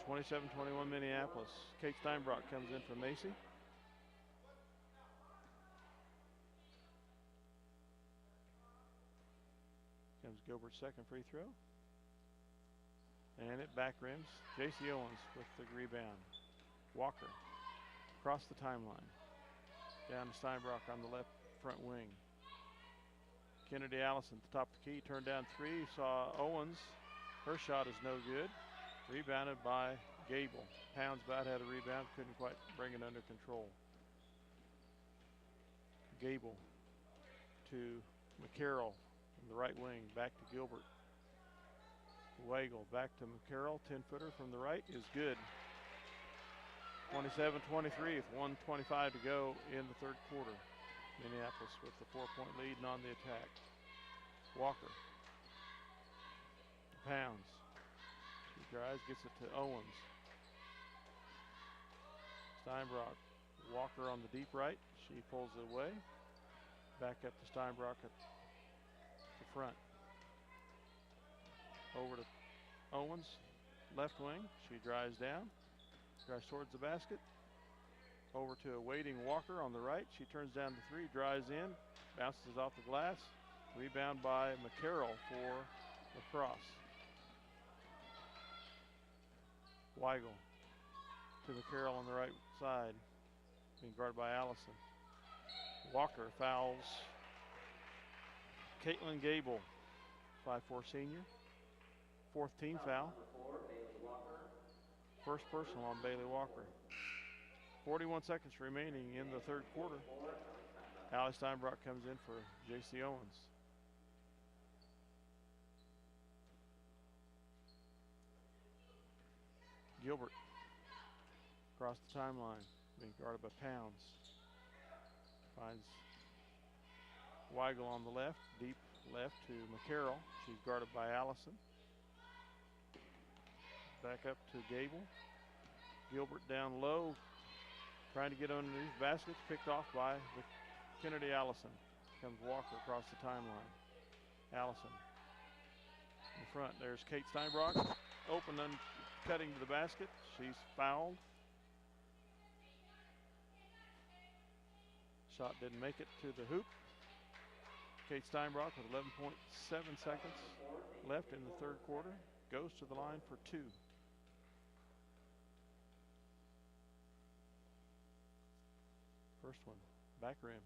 27-21 Minneapolis. Kate Steinbrock comes in for Macy. Comes Gilbert's 2nd free throw. And it back rims. J.C. Owens with the rebound. Walker across the timeline. Down to Steinbrock on the left front wing. Kennedy Allison at the top of the key. Turned down 3. Saw Owens. Her shot is no good. Rebounded by Gable. Pounds about had a rebound. Couldn't quite bring it under control. Gable to McCarroll. The right wing, back to Gilbert. Weigel back to McCarroll, 10-footer from the right is good. 27-23 with 1:25 to go in the 3rd quarter. Minneapolis with the 4-point lead and on the attack. Walker. Pounds. He drives, gets it to Owens. Steinbrock. Walker on the deep right. She pulls it away. Back up to Steinbrock at front. Over to Owens, left wing. She drives down, drives towards the basket. Over to a waiting Walker on the right. She turns down the 3, drives in, bounces off the glass. Rebound by McCarroll for La Crosse. Weigel to McCarroll on the right side, being guarded by Allison. Walker fouls Caitlin Gable, 5'4" senior. 4th team foul. First personal on Bailey Walker. 41 seconds remaining in the 3rd quarter. Allie Steinbrock comes in for J.C. Owens. Gilbert across the timeline, being guarded by Pounds. Finds Weigel on the left, deep left to McCarroll. She's guarded by Allison. Back up to Gable. Gilbert down low, trying to get underneath baskets, picked off by Kennedy Allison. Comes Walker across the timeline. Allison in front. There's Kate Steinbrock, open and cutting to the basket. She's fouled. Shot didn't make it to the hoop. Kate Steinbrock with 11.7 seconds left in the third quarter. Goes to the line for two. First one, back rims.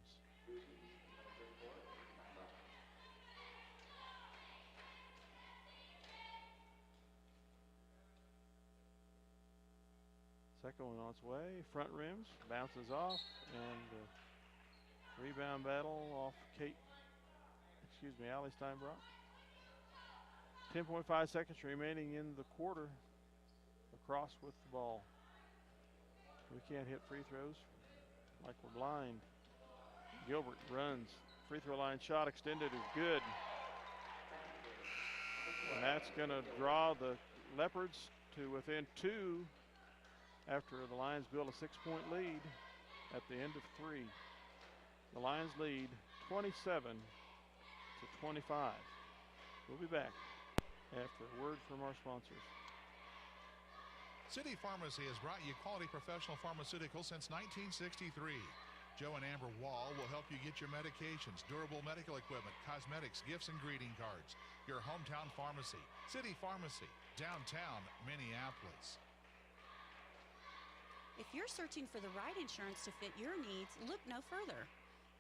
Second one on its way, front rims, bounces off, and rebound battle off Allie Steinbrock. 10.5 seconds remaining in the quarter. Crosse with the ball. We can't hit free throws like we're blind. Gilbert runs. Free throw line shot extended is good. And that's going to draw the Leopards to within two after the Lions build a 6-point lead at the end of three. The Lions lead 27-25. We'll be back after a word from our sponsors. City Pharmacy has brought you quality professional pharmaceuticals since 1963. Joe and Amber Wall will help you get your medications, durable medical equipment, cosmetics, gifts, and greeting cards. Your hometown pharmacy, City Pharmacy, downtown Minneapolis. If you're searching for the right insurance to fit your needs, look no further.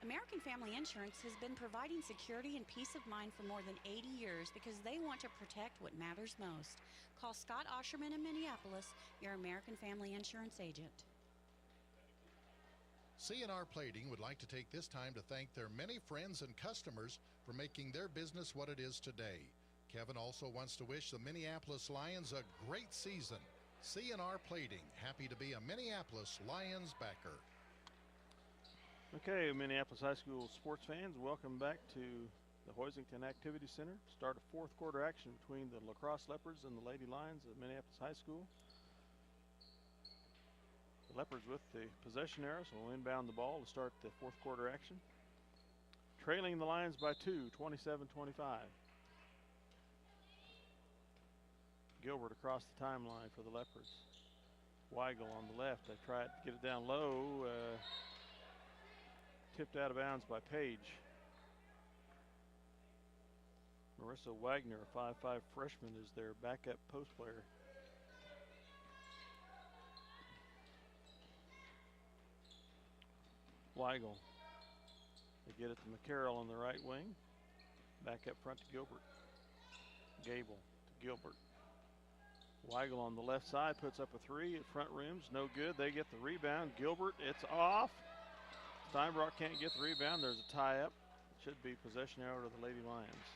American Family Insurance has been providing security and peace of mind for more than 80 years because they want to protect what matters most. Call Scott Osherman in Minneapolis, your American Family Insurance agent. C&R Plating would like to take this time to thank their many friends and customers for making their business what it is today. Kevin also wants to wish the Minneapolis Lions a great season. C&R Plating, happy to be a Minneapolis Lions backer. Okay, Minneapolis High School sports fans, welcome back to the Hoisington Activity Center. Start of fourth quarter action between the Lacrosse Leopards and the Lady Lions at Minneapolis High School. The Leopards with the possession arrow, so we'll inbound the ball to start the fourth quarter action. Trailing the Lions by two, 27-25. Gilbert across the timeline for the Leopards. Weigel on the left. They tried to get it down low. Tipped out of bounds by Page. Marissa Wagner, a 5'5" freshman, is their backup post player. Weigel. They get it to McCarroll on the right wing. Back up front to Gilbert. Gable to Gilbert. Weigel on the left side puts up a three at front rims. No good. They get the rebound. Gilbert, it's off. Steinbrock can't get the rebound. There's a tie-up. Should be possession arrow to the Lady Lions.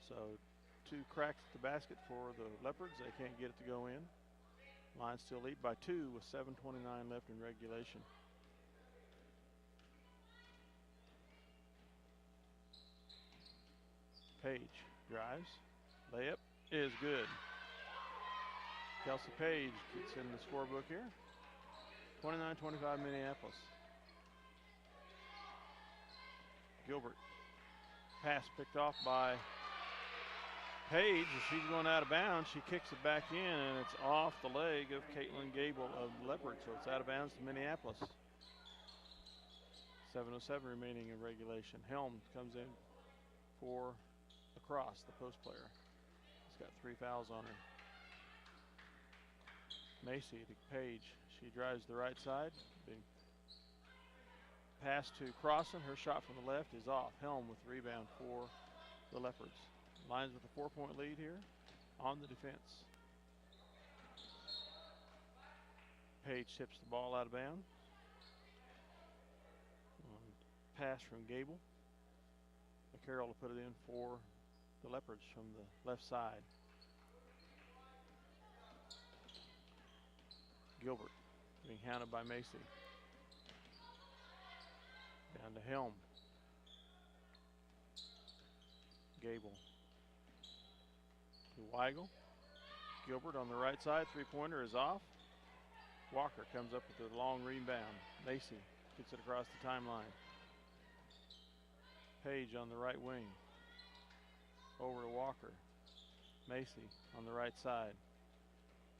So two cracks at the basket for the Leopards. They can't get it to go in. Lions still lead by two with 7:29 left in regulation. Page drives. Layup is good. Kelsey Page gets in the scorebook here. 29-25 Minneapolis. Gilbert. Pass picked off by Page. She's going out of bounds. She kicks it back in, and it's off the leg of Caitlin Gable of Leopard, so it's out of bounds to Minneapolis. 7:07 remaining in regulation. Helm comes in for Crosse, the post player. He's got 3 fouls on her. Macy to Page. She drives the right side. Being pass to Crosse. Her shot from the left is off. Helm with the rebound for the Leopards. Lions with a 4-point lead here on the defense. Page tips the ball out of bounds. Pass from Gable. McCarroll will put it in for the Leopards from the left side. Gilbert being hounded by Macy. Down to Helm. Gable to Weigel. Gilbert on the right side. Three-pointer is off. Walker comes up with a long rebound. Macy gets it across the timeline. Page on the right wing. Over to Walker. Macy on the right side.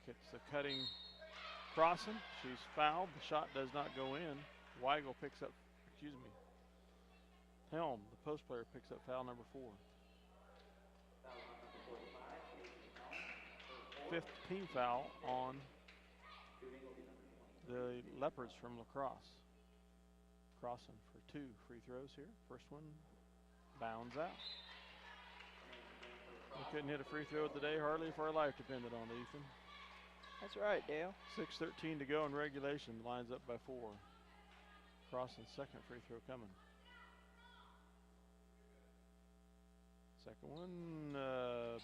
Gets the cutting Crossen. She's fouled. The shot does not go in. Weigel picks up, Helm, the post player, picks up foul number 4. Fifth team foul on the Leopards from La Crosse. Crossing for 2 free throws here. First one bounds out. We couldn't hit a free throw today, hardly if our life depended on it, Ethan. That's right, Dale. 6:13 to go in regulation. Lines up by 4. Crossing's second free throw coming. Second one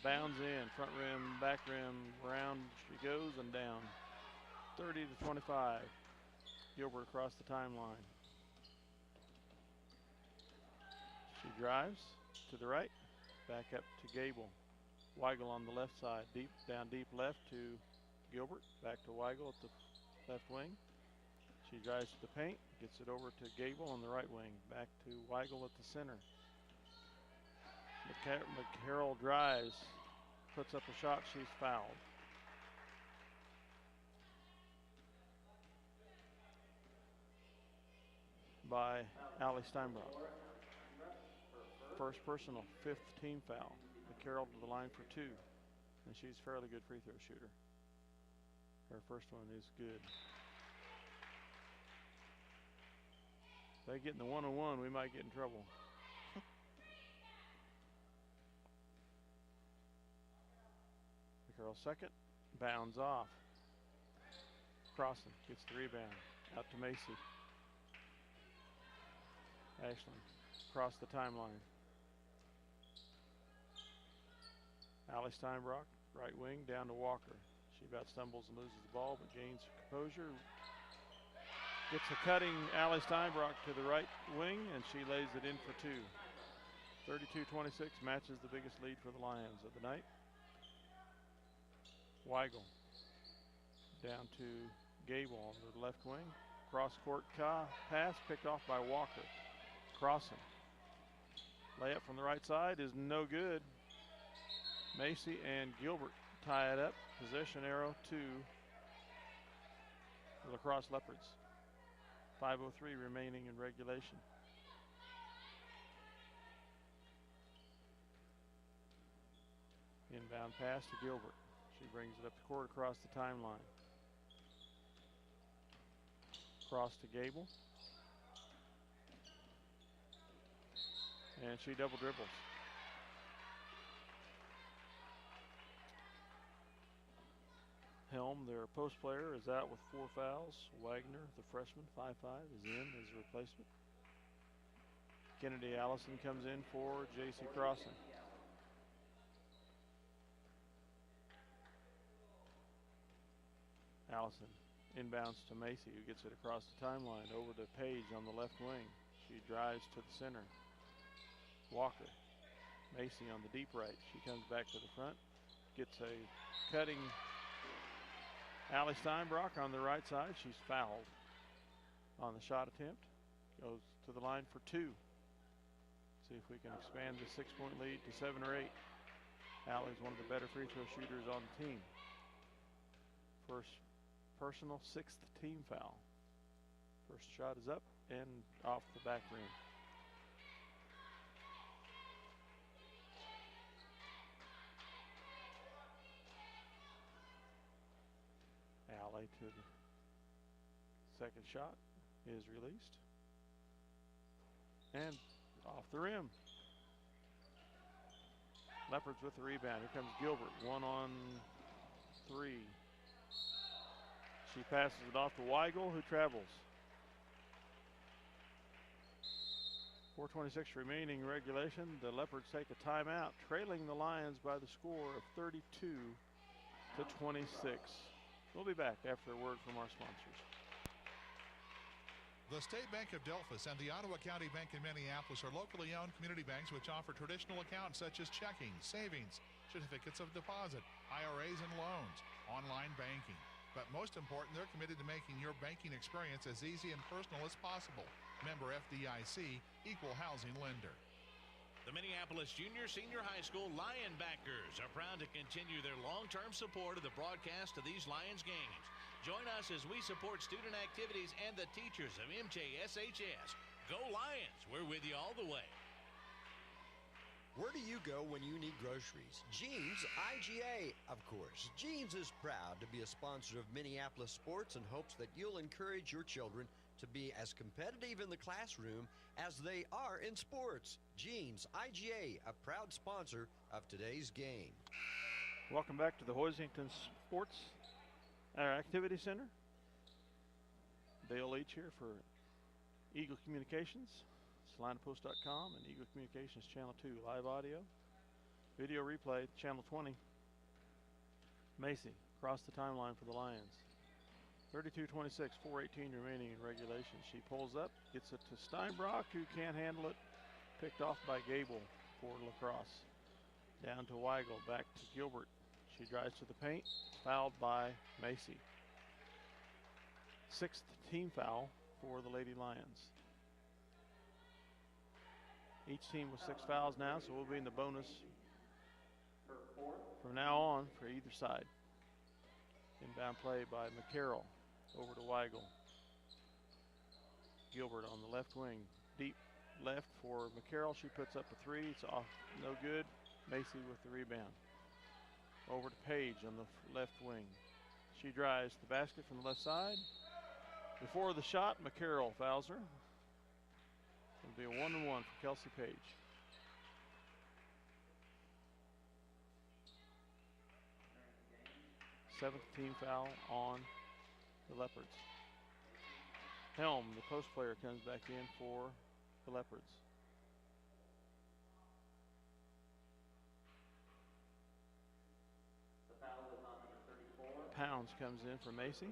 bounds in, front rim, back rim, round she goes and down. 30-25. Gilbert across the timeline. She drives to the right, back up to Gable. Weigel on the left side, down deep left to Gilbert, back to Weigel at the left wing. She drives to the paint, gets it over to Gable on the right wing, back to Weigel at the center. McCarroll drives, puts up a shot, she's fouled. By Allie Steinbrock. First personal, 5th team foul. McCarroll to the line for 2, and she's a fairly good free throw shooter. Her first one is good. If they get in the 1-on-1, we might get in trouble. McCarroll second, bounds off. Crosse gets the rebound, out to Macy. Ashland across the timeline. Allie Steinbrock, right wing, down to Walker. She about stumbles and loses the ball, but gains composure. Gets a cutting Allie Steinbrock to the right wing, and she lays it in for 2. 32-26 matches the biggest lead for the Lions of the night. Weigel down to Gable on the left wing. Cross-court pass picked off by Walker. Crossing. Layup from the right side is no good. Macy and Gilbert tie it up. Possession arrow to the La Crosse Leopards. 5:03 remaining in regulation. Inbound pass to Gilbert. She brings it up the court across the timeline. Cross to Gable. And she double dribbles. Helm, their post player, is out with 4 fouls. Wagner, the freshman, 5'5", is in as a replacement. Kennedy Allison comes in for J.C. Crosse. Allison inbounds to Macy, who gets it across the timeline over to Page on the left wing. She drives to the center. Walker. Macy on the deep right. She comes back to the front. Gets a cutting Allie Steinbrock on the right side. She's fouled on the shot attempt. Goes to the line for 2. See if we can expand the 6-point lead to 7 or 8. Allie's one of the better free throw shooters on the team. First personal, 6th team foul. First shot is up and off the back rim. Allie to the second shot is released. And off the rim. Leopards with the rebound. Here comes Gilbert, 1-on-3. She passes it off to Weigel, who travels. 4:26 remaining regulation. The Leopards take a timeout, trailing the Lions by the score of 32-26. We'll be back after a word from our sponsors. The State Bank of Delphus and the Ottawa County Bank in Minneapolis are locally owned community banks which offer traditional accounts such as checking, savings, certificates of deposit, IRAs and loans, online banking. But most important, they're committed to making your banking experience as easy and personal as possible. Member FDIC, equal housing lender. The Minneapolis Junior Senior High School Lionbackers are proud to continue their long-term support of the broadcast of these Lions games. Join us as we support student activities and the teachers of MJSHS. Go Lions. We're with you all the way. Where do you go when you need groceries? Jeans IGA, of course. Jeans is proud to be a sponsor of Minneapolis sports and hopes that you'll encourage your children to be as competitive in the classroom as they are in sports. Jeans IGA, a proud sponsor of today's game. Welcome back to the Hoisington Sports Activity Center. Dale Leach here for Eagle Communications, SalinaPost.com, and Eagle Communications Channel 2 live audio. Video replay, Channel 20. Macy across the timeline for the Lions. 32-26, 4:18 remaining in regulation. She pulls up, gets it to Steinbrock, who can't handle it. Picked off by Gable for Lacrosse. Down to Weigel, back to Gilbert. She drives to the paint, fouled by Macy. 6th team foul for the Lady Lions. Each team with 6 fouls now, so we'll be in the bonus from now on for either side. Inbound play by McCarroll. Over to Weigel. Gilbert on the left wing. Deep left for McCarroll. She puts up a 3. It's off, no good. Macy with the rebound. Over to Page on the left wing. She drives the basket from the left side. Before the shot, McCarroll fouls her. It'll be a 1-1 for Kelsey Page. Seventh team foul on the Leopards. Helm, the post player, comes back in for the Leopards. Pounds comes in for Macy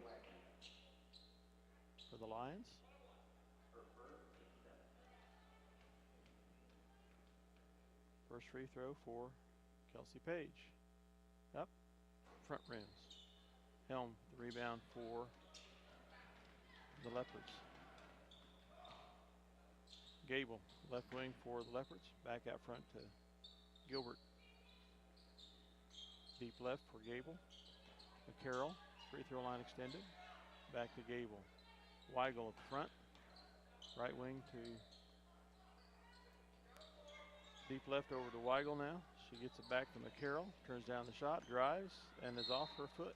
for the Lions. First free throw for Kelsey Page. Up, front rims. Helm, the rebound for the Leopards. Gable, left wing for the Leopards. Back out front to Gilbert. Deep left for Gable. McCarroll, free throw line extended. Back to Gable. Weigel at the front. Right wing to deep left over to Weigel now. She gets it back to McCarroll. Turns down the shot, drives, and is off her foot.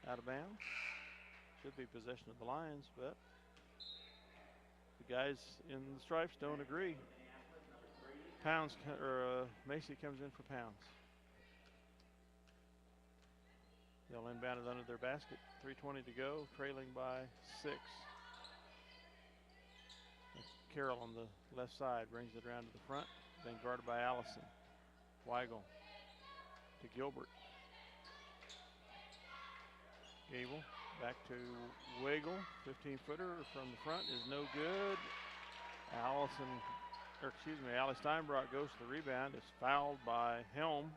Out of bounds. Should be possession of the Lions, but the guys in the stripes don't agree. Macy comes in for Pounds. They'll inbound it under their basket. 3:20 to go, trailing by 6. Carroll on the left side brings it around to the front, then guarded by Allison. Weigel to Gilbert. Gable back to Weigel. 15-footer from the front is no good. Allie Steinbrock goes to the rebound. It's fouled by Helm.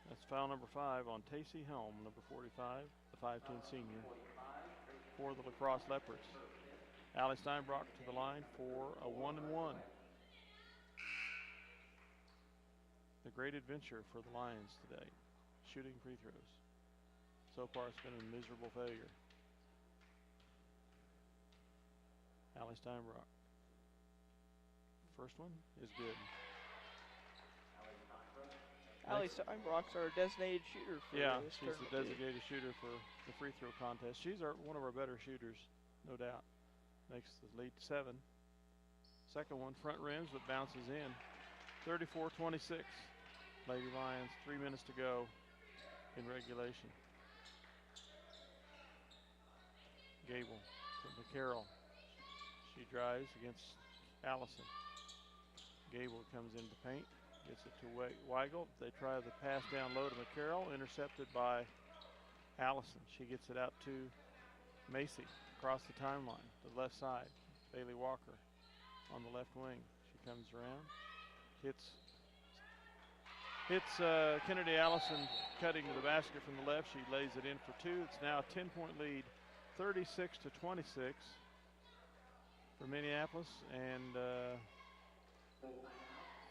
That's foul number 5 on Tacey Helm, number 45, the 5'10" senior for the Lacrosse Leopards. Allie Steinbrock to the line for a 1-1. The great adventure for the Lions today, shooting free throws. So far it's been a miserable failure. Allie Steinbrock. First one is good. Allie Steinbrock's our designated shooter for this she's the tournament. designated shooter for the free throw contest. She's one of our better shooters, no doubt. Makes the lead 7. Second one, front rims, but bounces in. 34-26. Lady Lions, 3 minutes to go in regulation. Gable to McCarroll. She drives against Allison. Gable comes into paint, gets it to Weigel. They try the pass down low to McCarroll, intercepted by Allison. She gets it out to Macy across the timeline, the left side. Bailey Walker on the left wing. She comes around, hits Kennedy Allison cutting to the basket from the left. She lays it in for 2. It's now a 10-point lead, 36-26 for Minneapolis, and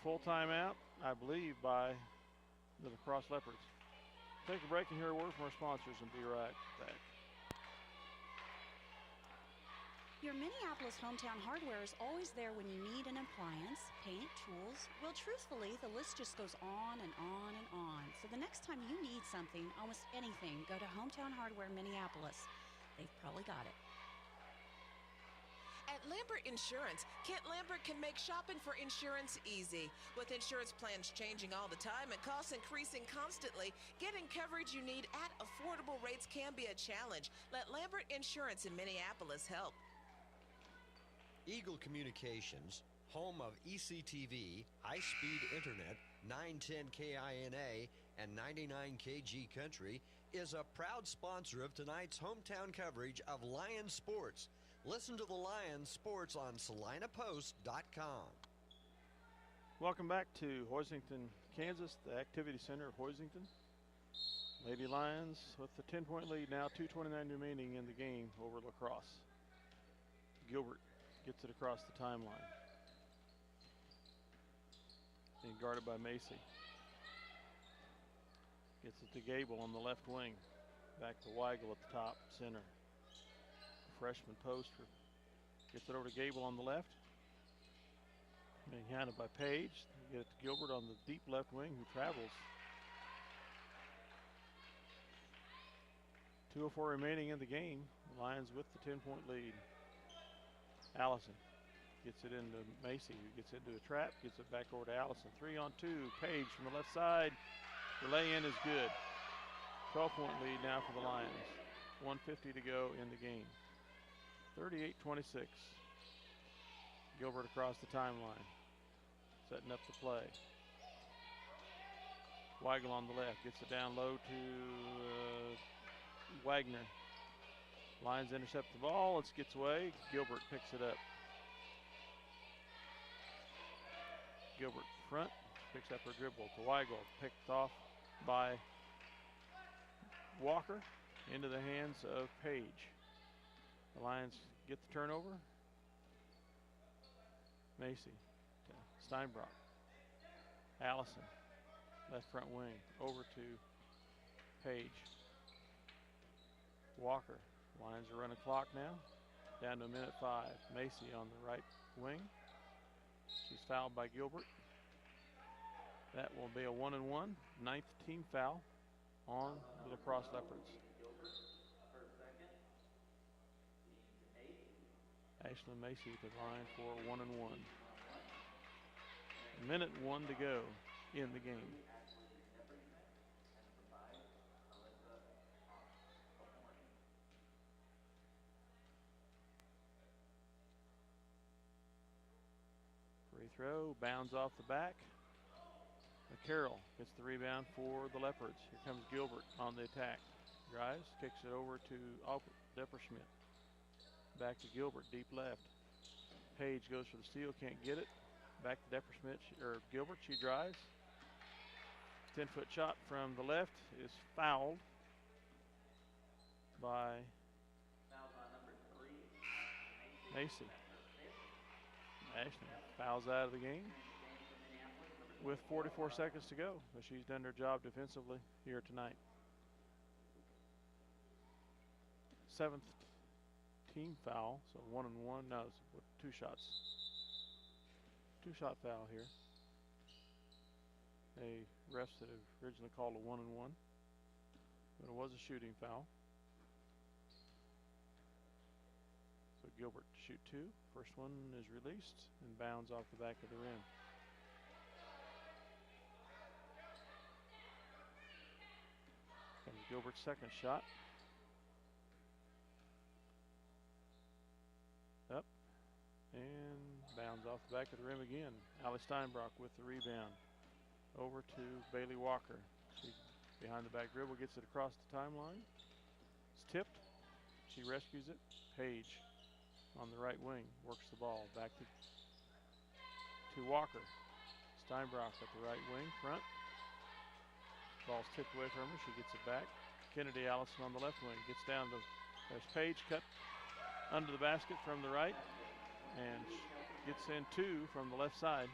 full timeout, I believe, by the Lacrosse Leopards. Take a break and hear a word from our sponsors and be right back. Your Minneapolis Hometown Hardware is always there when you need an appliance, paint, tools. Well, truthfully, the list just goes on and on and on. So the next time you need something, almost anything, go to Hometown Hardware Minneapolis. They've probably got it. At Lambert Insurance, Kent Lambert can make shopping for insurance easy. With insurance plans changing all the time and costs increasing constantly, getting coverage you need at affordable rates can be a challenge. Let Lambert Insurance in Minneapolis help. Eagle Communications, home of ECTV, high-speed internet, 910 KINA, and 99KG Country, is a proud sponsor of tonight's hometown coverage of Lion Sports. Listen to the Lions Sports on SalinaPost.com. Welcome back to Hoisington, Kansas, the Activity Center of Hoisington. Lady Lions with the 10-point lead now, 2:29 remaining in the game over La Crosse. Gilbert gets it across the timeline. Being guarded by Macy. Gets it to Gable on the left wing. Back to Weigel at the top, center. Freshman poster. Gets it over to Gable on the left. Being handled by Page. They get it to Gilbert on the deep left wing, who travels. 2:04 remaining in the game. Lions with the 10-point lead. Allison gets it into Macy, who gets into a trap, gets it back over to Allison. 3-on-2, Page from the left side. The lay-in is good. 12-point lead now for the Lions. 1:50 to go in the game. 38-26. Gilbert across the timeline. Setting up the play. Weigel on the left, gets it down low to Wagner. Lions intercept the ball, it gets away. Gilbert picks it up. Gilbert front, picks up her dribble to Weigel, picked off by Walker into the hands of Page. The Lions get the turnover. Macy to Steinbrock. Allison, left front wing, over to Page. Walker. Lions are running clock now. Down to 1:05. Macy on the right wing. She's fouled by Gilbert. That will be a 1-and-1. 9th team foul on the La Crosse Leopards. Ashlyn Macy to the line for a 1-and-1. 1:01 to go in the game. Free throw, bounds off the back. Carroll gets the rebound for the Leopards. Here comes Gilbert on the attack. Drives, kicks it over to Depperschmidt. Back to Gilbert, deep left. Page goes for the steal, can't get it. Back to Depperschmidt, or Gilbert, she drives. 10-foot shot from the left is fouled by Macy. Ashley fouls out of the game with 44 seconds to go, but she's done her job defensively here tonight. 7th team foul, so 1-and-1. No, it's 2 shots. 2-shot foul here. A refs that have originally called a 1-and-1, but it was a shooting foul. So Gilbert to shoot 2. First one is released and bounds off the back of the rim. Comes Gilbert's second shot. Up and bounds off the back of the rim again. Allie Steinbrock with the rebound. Over to Bailey Walker. She behind the back dribble, gets it across the timeline. It's tipped. She rescues it. Page on the right wing works the ball back to Walker. Steinbrock at the right wing front. Ball's tipped away from her. She gets it back. Kennedy Allison on the left wing gets down to, there's Page cut under the basket from the right and gets in 2 from the left side.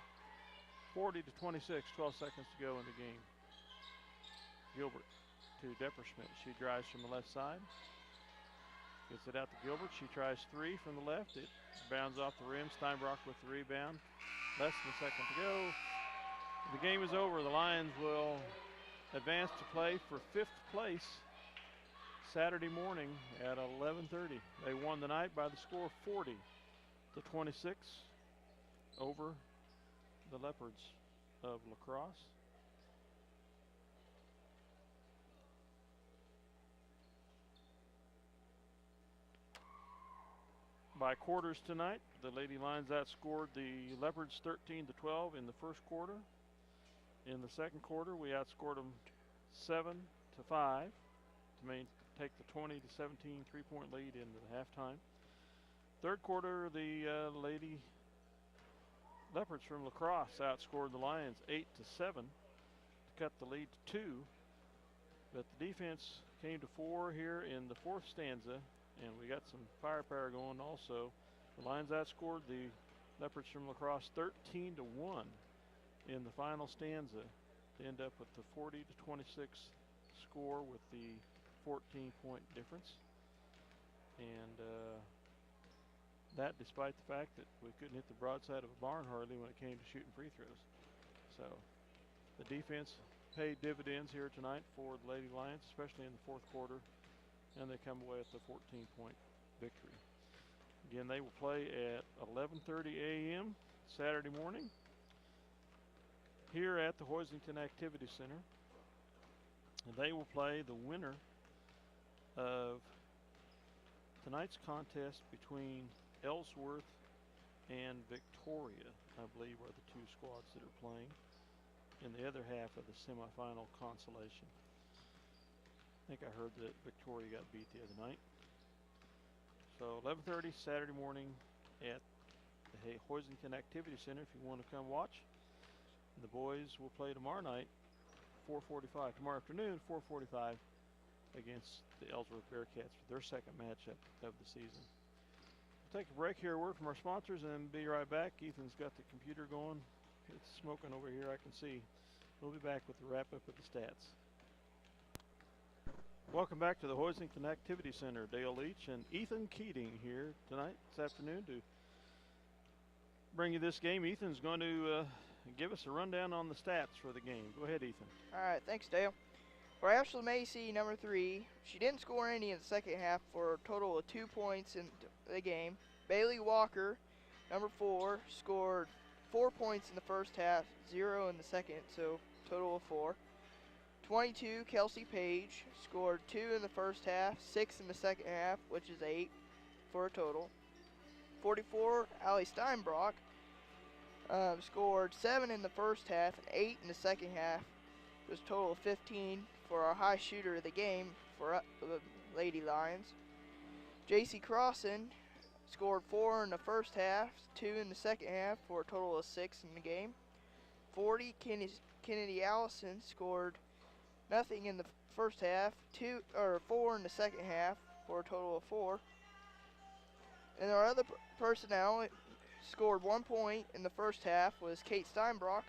40-26, 12 seconds to go in the game. Gilbert to Depperschmidt. She drives from the left side. Gets it out to Gilbert. She tries three from the left. It bounds off the rim. Steinbrock with the rebound. Less than a second to go. The game is over. The Lions will advance to play for 5th place Saturday morning at 11:30. They won the night by the score of 40-26 over the Leopards of La Crosse. By quarters tonight, the Lady Lions outscored the Leopards 13-12 in the first quarter. In the second quarter, we outscored them 7-5 to take the 20-17 3-point lead into the halftime. Third quarter, the Lady Leopards from La Crosse outscored the Lions 8-7 to cut the lead to 2. But the defense came to 4 here in the fourth stanza, and we got some firepower going also. The Lions outscored the Leopards from La Crosse 13-1 in the final stanza to end up with the 40-26 score with the 14-point difference. And that despite the fact that we couldn't hit the broadside of a barn hardly when it came to shooting free throws. So the defense paid dividends here tonight for the Lady Lions, especially in the fourth quarter, and they come away with a 14-point victory. Again, they will play at 11:30 a.m. Saturday morning here at the Hoisington Activity Center. And they will play the winner of tonight's contest between Ellsworth and Victoria, I believe, are the two squads that are playing in the other half of the semifinal Consolation. I think I heard that Victoria got beat the other night. So 11:30 Saturday morning at the Hoisington Activity Center if you want to come watch. And the boys will play tomorrow night, 4:45. Tomorrow afternoon, 4:45 against the Ellsworth Bearcats for their second matchup of the season. We'll take a break here, a word from our sponsors, and be right back. Ethan's got the computer going. It's smoking over here, I can see. We'll be back with the wrap-up of the stats. Welcome back to the Hoisington Activity Center. Dale Leach and Ethan Keating here tonight, this afternoon, to bring you this game. Ethan's going to give us a rundown on the stats for the game. Go ahead, Ethan. All right, thanks, Dale. For Ashley Macy, number 3, she didn't score any in the second half for a total of 2 points in the game. Bailey Walker, number 4, scored 4 points in the first half, 0 in the second, so total of 4. 22, Kelsey Page, scored 2 in the first half, 6 in the second half, which is 8 for a total. 44, Allie Steinbrock, scored 7 in the first half and 8 in the second half. It was a total of 15 for our high shooter of the game for the Lady Lions. J.C. Crossen scored 4 in the first half, 2 in the second half for a total of 6 in the game. 40, Kennedy Allison scored nothing in the first half, 4 in the second half for a total of 4. And our other personnel scored 1 point in the first half was Kate Steinbrock,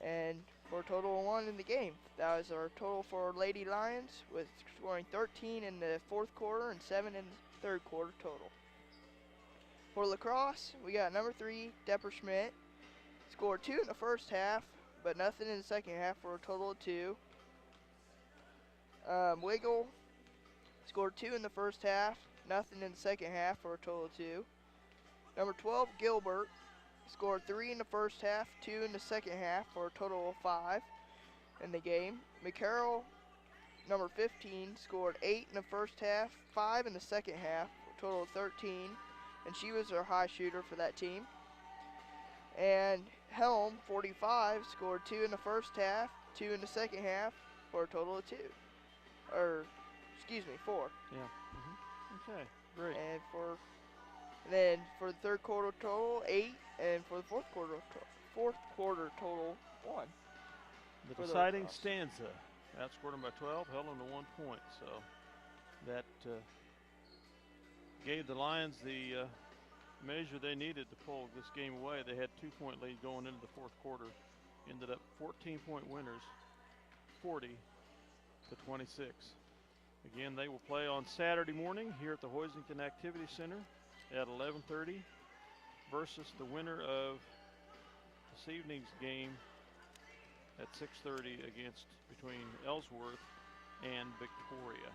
and for a total of 1 in the game. That was our total for Lady Lions, with scoring 13 in the fourth quarter and 7 in the third quarter total. For La Crosse, we got number 3, Depper Schmidt, scored 2 in the first half, but nothing in the second half for a total of 2. Wiggle scored 2 in the first half, nothing in the second half for a total of 2. Number 12, Gilbert, scored 3 in the first half, 2 in the second half for a total of 5 in the game. McCarroll, number 15, scored 8 in the first half, 5 in the second half, for a total of 13, and she was our high shooter for that team. And Helm, 45, scored 2 in the first half, 2 in the second half for a total of 4. Yeah. Okay, great. And then for the third quarter total, 8, and for the fourth quarter total, 1. The deciding stanza outscored them by 12, held them to 1 point. So that gave the Lions the measure they needed to pull this game away. They had 2-point lead going into the fourth quarter. Ended up 14-point winners, 40-26. Again, they will play on Saturday morning here at the Hoisington Activity Center at 11:30 versus the winner of this evening's game at 6:30 between Ellsworth and Victoria.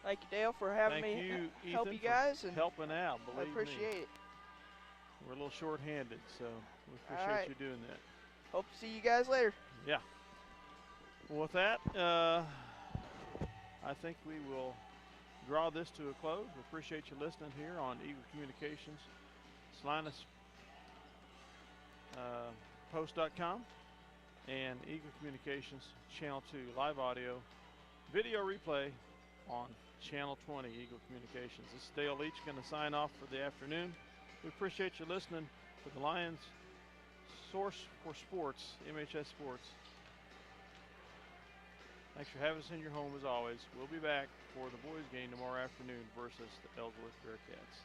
Thank you, Dale, for having Thank me you, help Ethan, you guys. for And helping out. I Believe appreciate me. it. We're a little short-handed, so we appreciate right. you doing that. Hope to see you guys later. Yeah. Well, with that, I think we will draw this to a close. We appreciate you listening here on Eagle Communications, Salinas Post.com, and Eagle Communications Channel 2 live audio video replay on Channel 20 Eagle Communications. This is Dale Leach going to sign off for the afternoon. We appreciate you listening to the Lions Source for Sports, MHS Sports. Thanks for having us in your home as always. We'll be back for the boys game tomorrow afternoon versus the Ellsworth Bearcats.